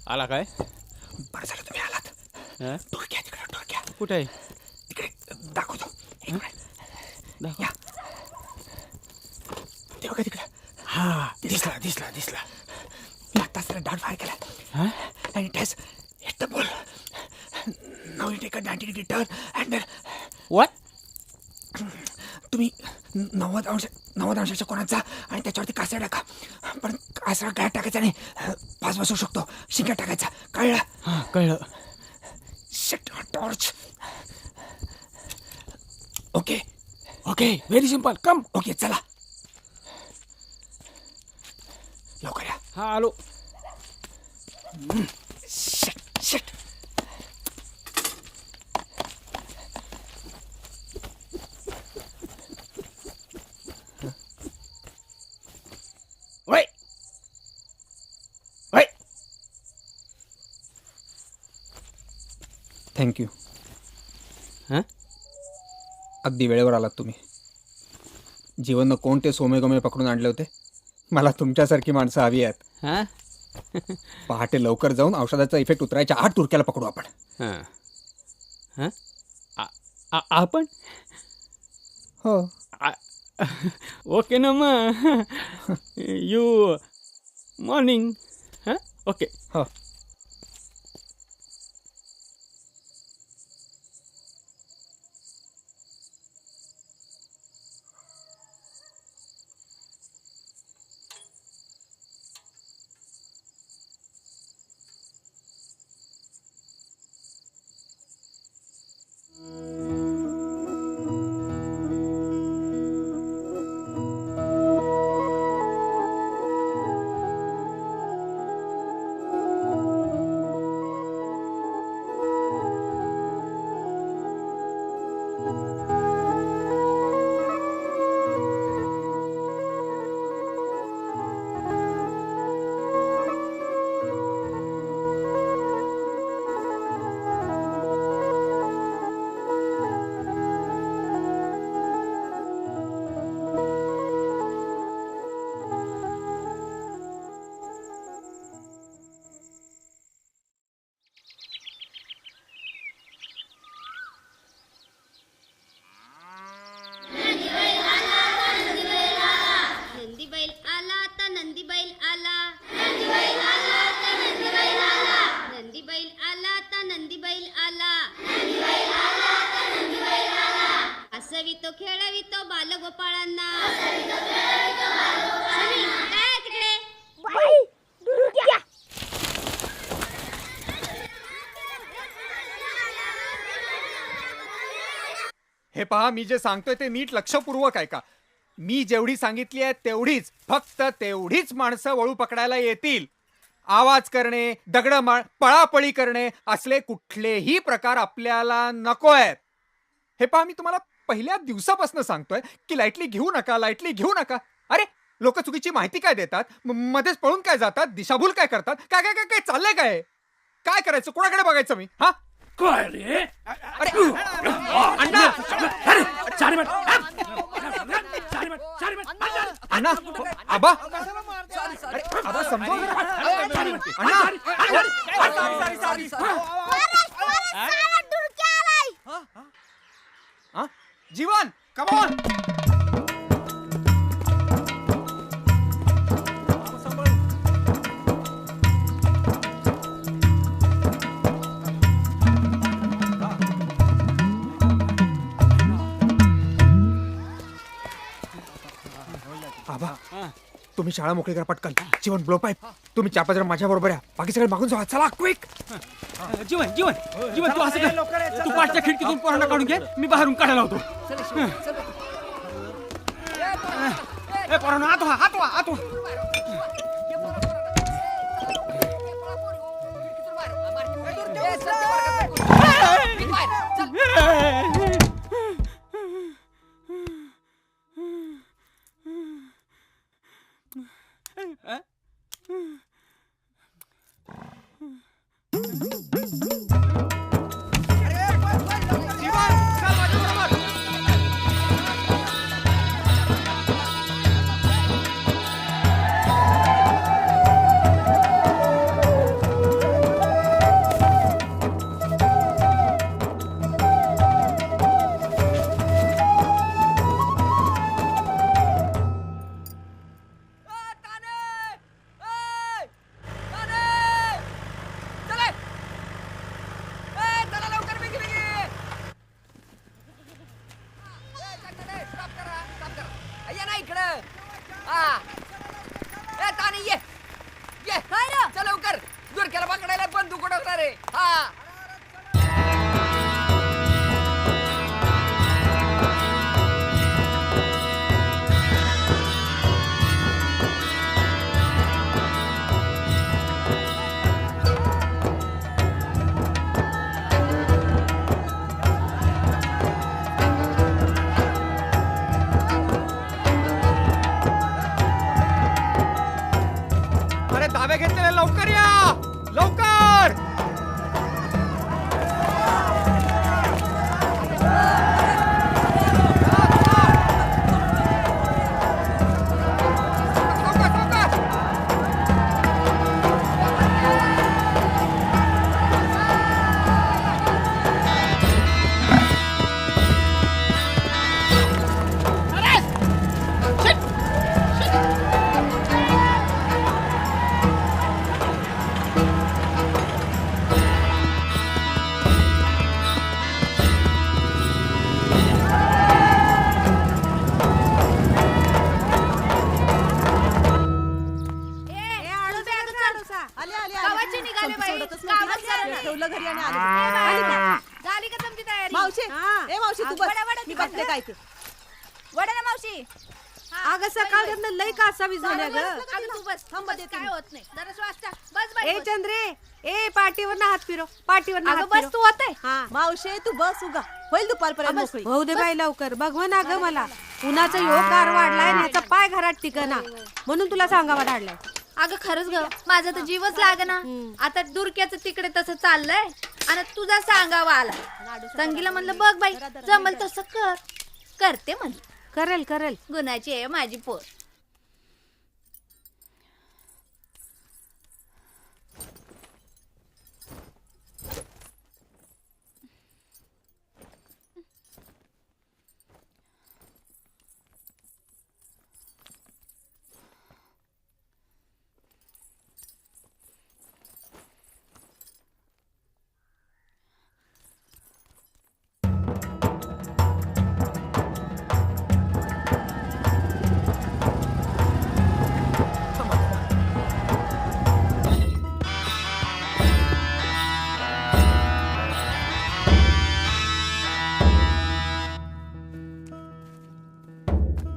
आला काय? बरं झालं तुम्ही आलात. डोरक्या तिकडे, डोरक्या कुठे आहे? तिकडे दाखवतो. या ते बघा तिकडे. हा दिसला दिसला दिसला. मी आत्ताच त्याला डाऊट फायर केला. आणि it has hit the ball. Now you take a 90 degree turn and what? तुम्ही 90 अंशाच्या कोणात जा आणि त्याच्यावरती कासरा टाका. पण कासरा गाय टाकायचा नाही, पाच बसू शकतो. शिंगा टाकायचा. कळलं? कळलं. Shit, torch. Okay okay, very simple. Come. Okay चला लवकर या. हा आलो. Shit shit. वय वय. थँक्यू. अगदी वेळेवर आलात तुम्ही. जीवननं कोणते सोमेगोमे पकडून आणले होते. मला तुमच्यासारखी माणसं हवी आहेत. पहाटे लवकर जाऊन औषधाचा इफेक्ट उतरायच्या आत टुरक्याला पकडू आपण. आपण हो ओके ना मग. You morning. ओके. हो. हसवितो खेळवितो बालगोपाळांना. हे पहा, मी जे सांगतोय ते नीट लक्षपूर्वक ऐका. मी जेवढी सांगितली आहे तेवढीच, फक्त तेवढीच माणसं वळू पकडायला येतील. आवाज करणे, दगडमाळ, पळापळी करणे असले कुठलेही प्रकार आपल्याला नको आहेत. हे पहा, मी तुम्हाला पहिल्या दिवसापासून सांगतोय की लाईटली घेऊ नका, लाईटली घेऊ नका. अरे लोक चुकीची माहिती काय देतात, मध्येच पळून काय जातात, दिशाभूल काय करतात, काय काय काय काय चाललंय, काय करायचं, कोणाकडे बघायचं मी? हा काय रे? अण्णा, आबा, अरे आबा समजावून जीवन, कम ऑन. आबा, तुम्ही शाळा मोकळी करा पटकन. जीवन ब्लो पाईप तुम्ही 4-5 जण माझ्या बरोबर या. बाकी सगळे मागून जावा. चला क्विक. जीवन जीवन जीवन तू असं कर. तू पाठच्या खिडकीतून पोरांना काढून घे, मी बाहेरून काढायला होतो. पोरांना आत व्हा, आत व्हा, आत व्हा. लवकर या, लवकर. अगं सकाळ लय का असावी झाल्या ग. काय होत नाही जरा श्वास बस ए चंद्रे, ए पाठीवर हात फिरव, पाठीवर हात बस फिरव. तू होते मावशे तू बस उगा होईल दुपारपर्यंत मोकळी. भाऊ दे बाई लवकर. भगवान अगं मला उन्हाचा योग कार वाढलाय आणि याचा पाय घरात टिकना, म्हणून तुला सांगावा धाडलाय. अगं खरंच ग, माझा तर जीवच लागना. आता दुर्क्याचं तिकडे तसं चाललंय आणि तुझा सांगावा आला. संगीला म्हणलं बघ बाई जमल तसं कर. करते म्हणलं. करेल करेल. गुणाची आहे माझी पोर.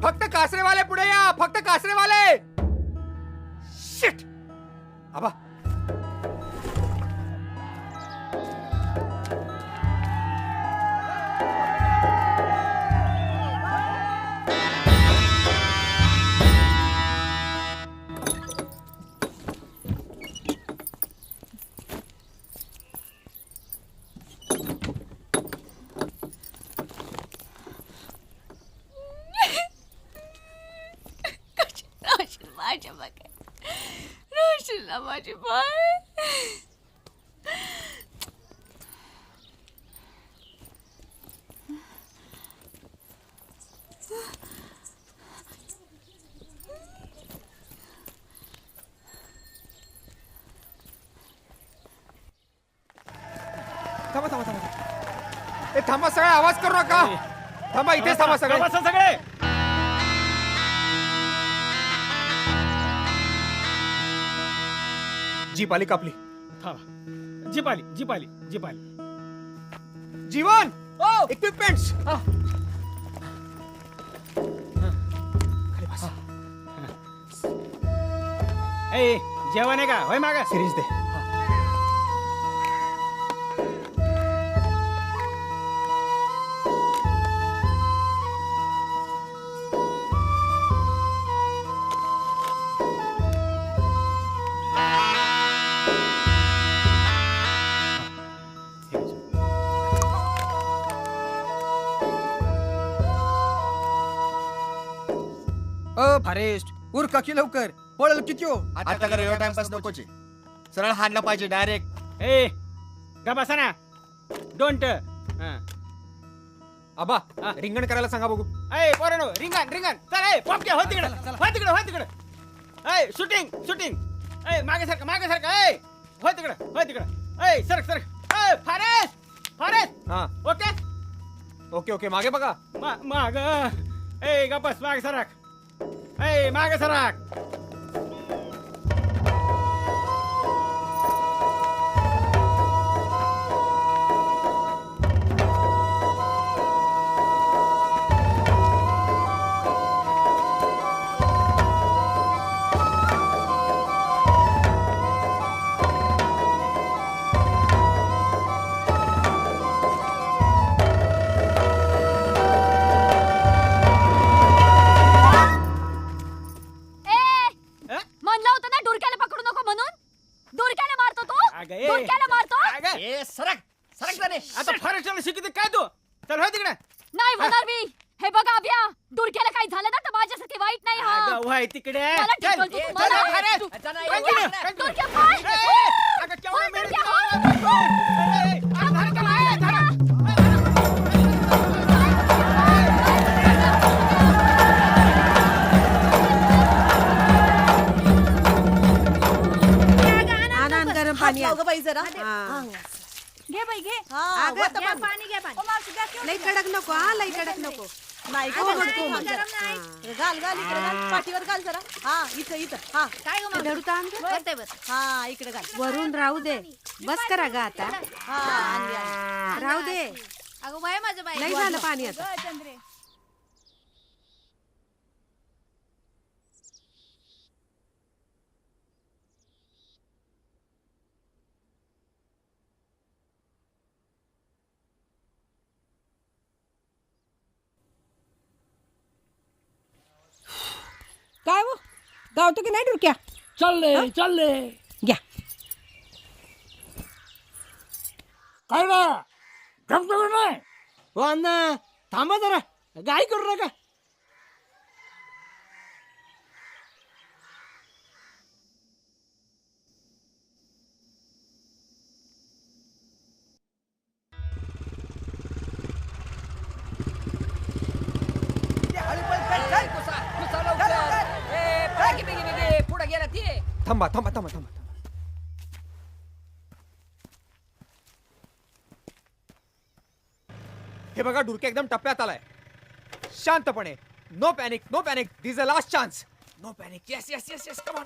फक्त कासरेवाले पुढे या, फक्त कासरेवाले. शिट. आबा माझ्या बघा रोशीला माझी बाय. थांबा थांबा थांबा. ए थांबा, सगळे आवाज करू नका. थांबा, इथेच थांबा सगळे. सगळे जीप आली कापली. थांबा. जीप आली जीप आली जीप आली. जीवन इक्विपमेंट्स. ए जेवण आहे का होय मागा सिरीज दे. फॉरेस्ट उरका की लवकर पळल किती हो. आता कर टाइमपास नकोचे. सरळ हाणला पाहिजे डायरेक्ट. ए गा बसा ना. डोंट. आबा रिंगण करायला सांगा बघू. ए पोरांनो रिंगण रिंगण चल. ए पॉपके हो तिकडे हो तिकडे हो तिकडे. ए शूटिंग शूटिंग. ए मागे सारखा. ए हो तिकडे. ए सरक. A forest forest. हा ओके ओके मागे बघा. माग. ए गप्पस मागे सरक. ए मागे सरक. म्हणलं होतं ना डुरक्याला पकडू नको म्हणून. डुरक्याला मारतो तू. डुरक्याला मारतो. ए सरक जाणे. आता फॉरेस्टला शिकते काय तू. चल हो तिकडे. नाही होणार मी. हे बघा अभ्या डुरक्याला काही झालं ना तर माझ्यासाठी वाईट नाही हा. वय तिकडे. मला ढकलतो तू, मला. डुरक्या पाय. ओय, डुरक्या, आण गरम पाणी आण. बाई जरा. घे बाई घे. हा, घे वता पाणी घे पाणी. ओ, मावशी, घ्या की. लई कडक नको हा लई कडक नको. नाही हो, गं, हो, हो. गरम नाही. घाल इकडे घाल. पाठीवर घाल जरा. हा इथं. हा काय गं मावशी? धडू ताण गं. बस, बस. हा इकडे घाल. वरून राहू दे. बस करा ग आता. हा आणि राहू दे. अगं बाय माझं बाई. लई झालं पाणी आता. चंद्रे. काय हो गावतो की नाही डुरक्या. चालले घ्या. काय ना जमतो नाही. हो अण्णा थांबा जरा. गाई करू नका. पुढे गेला ते. थांबा. हे बघा डुरक्या एकदम टप्प्यात आलाय. शांतपणे. No panic. This a last chance. No panic. Yes come on.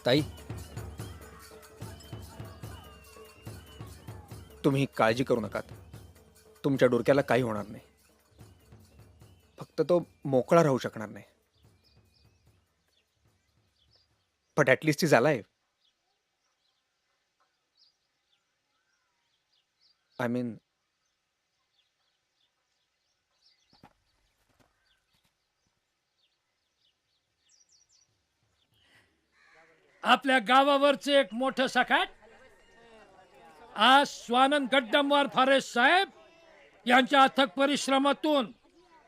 ताई, तुम्ही काळजी करू नकात. तुमच्या डोक्याला काही होणार नाही. फक्त तो मोकळा राहू शकणार नाही. But at least is alive. I mean, आपल्या गावावरचे एक मोठं सखाट आज स्वानंद गड्डमवार फॉरेस्ट साहेब यांच्या अथक परिश्रमातून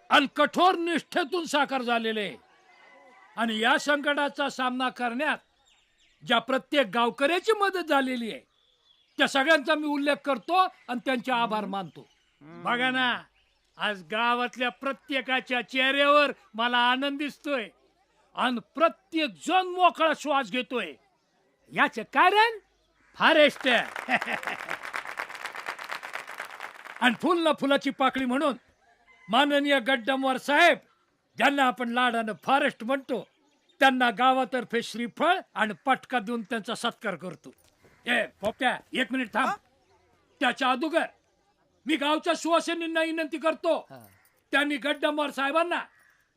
आणि कठोर निष्ठेतून साकार झालेले. आणि या संकटाचा सामना करण्यात ज्या प्रत्येक गावकऱ्याची मदत झालेली आहे त्या सगळ्यांचा मी उल्लेख करतो आणि त्यांचे आभार मानतो. बघा ना, आज गावातल्या प्रत्येकाच्या चेहऱ्यावर मला आनंद दिसतोय आणि प्रत्येक जण मोकळा श्वास घेतोय. याचे कारण फॉरेस्ट. आणि फुल ना फुलाची पाकळी म्हणून माननीय गड्डमवार साहेब ज्यांना आपण लाडानं फॉरेस्ट म्हणतो त्यांना गावातर्फे श्रीफळ आणि पटका देऊन त्यांचा सत्कार करतो. पोप्या, 1 मिनिट थांब. त्याच्या अगोदर मी गावच्या सुवासिनींना विनंती करतो त्यांनी गड्डमवार साहेबांना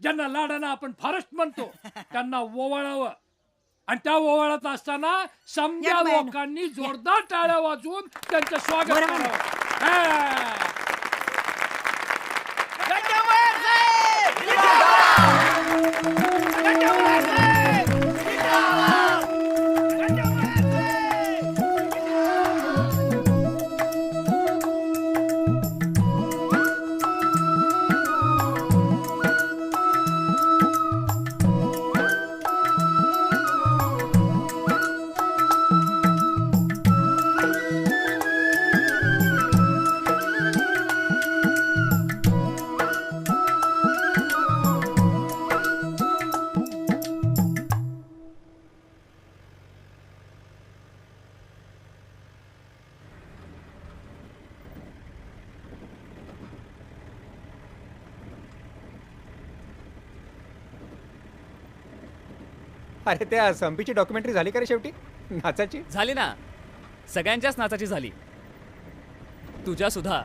ज्यांना लाडानं आपण फॉरेस्ट म्हणतो त्यांना ओवाळावं. आणि त्या ओवाळत असताना समजा लोकांनी जोरदार टाळ्या वाजवून त्यांचं स्वागत करावं. अरे त्या संपीची डॉक्युमेंटरी झाली का रे शेवटी? नाचाची झाली ना, सगळ्यांच्याच नाचाची झाली, तुझ्या सुद्धा.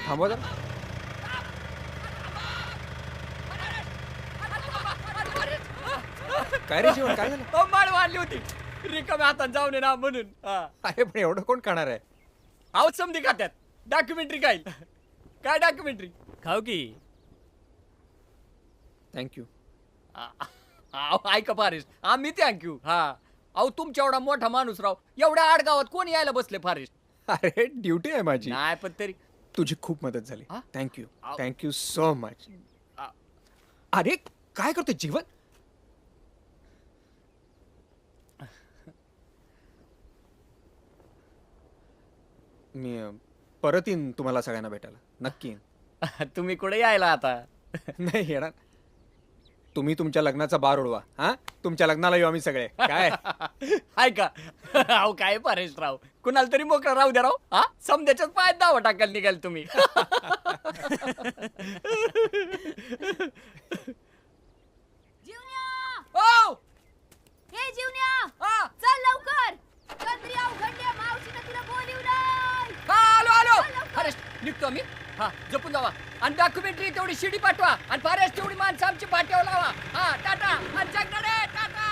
थांबवा जरा. काय रे जीवन, काय झालं? माळ वाढली होती रिकाम्या हातात जाऊन ना म्हणून. अरे पण एवढं कोण खाणार आहे? आहो समधी खात्यात. डॉक्युमेंटरी काय काय डॉक्युमेंटरी खाऊ की. थँक्यू. ऐका फॉरेस्ट, आम्ही थँक्यू. हा अहो तुमच्या एवढा मोठा माणूस राव, एवढ्या आडगावात कोण यायला बसले फॉरेस्ट? अरे ड्युटी आहे माझी. नाही पण तरी तुझी खूप मदत झाली. Thank you, thank you so much. अरे काय करतोय जीवन? मी परत येईन तुम्हाला सगळ्यांना भेटायला, नक्की येईन. तुम्ही कुठे यायला आता? नाही येणार. तुम्ही तुमच्या लग्नाचा बार उडवा. हा, तुमच्या लग्नाला येऊ आम्ही सगळे. काय ऐका, अहो काय फॉरेस्ट राव, कुणाला तरी मोकळा राहू द्या राव. हा, समद्याच्याच पायात दावा टाकायला निघाल तुम्ही. ओ हे जीवन्या, चल लवकर. छत्री अवघडली, मावशीने तिला बोलिवलंय. आलो आलो. फॉरेस्ट निघतो आम्ही. हा जपून जावा. आणि डॉक्युमेंटरी तेवढी शिडी पाठवा आणि फॉरेस्ट तेवढी माणसं आमची पाठीवर लावा. हा टाटा. आणि जगणारे टाटा.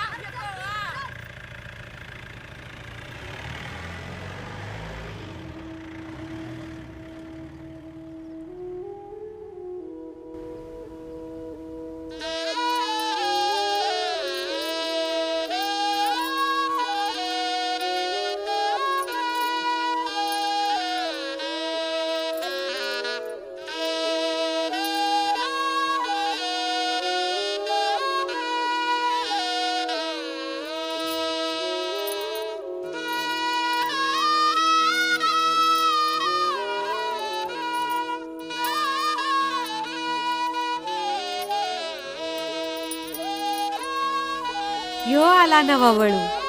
ह्यो आला नवा वळू.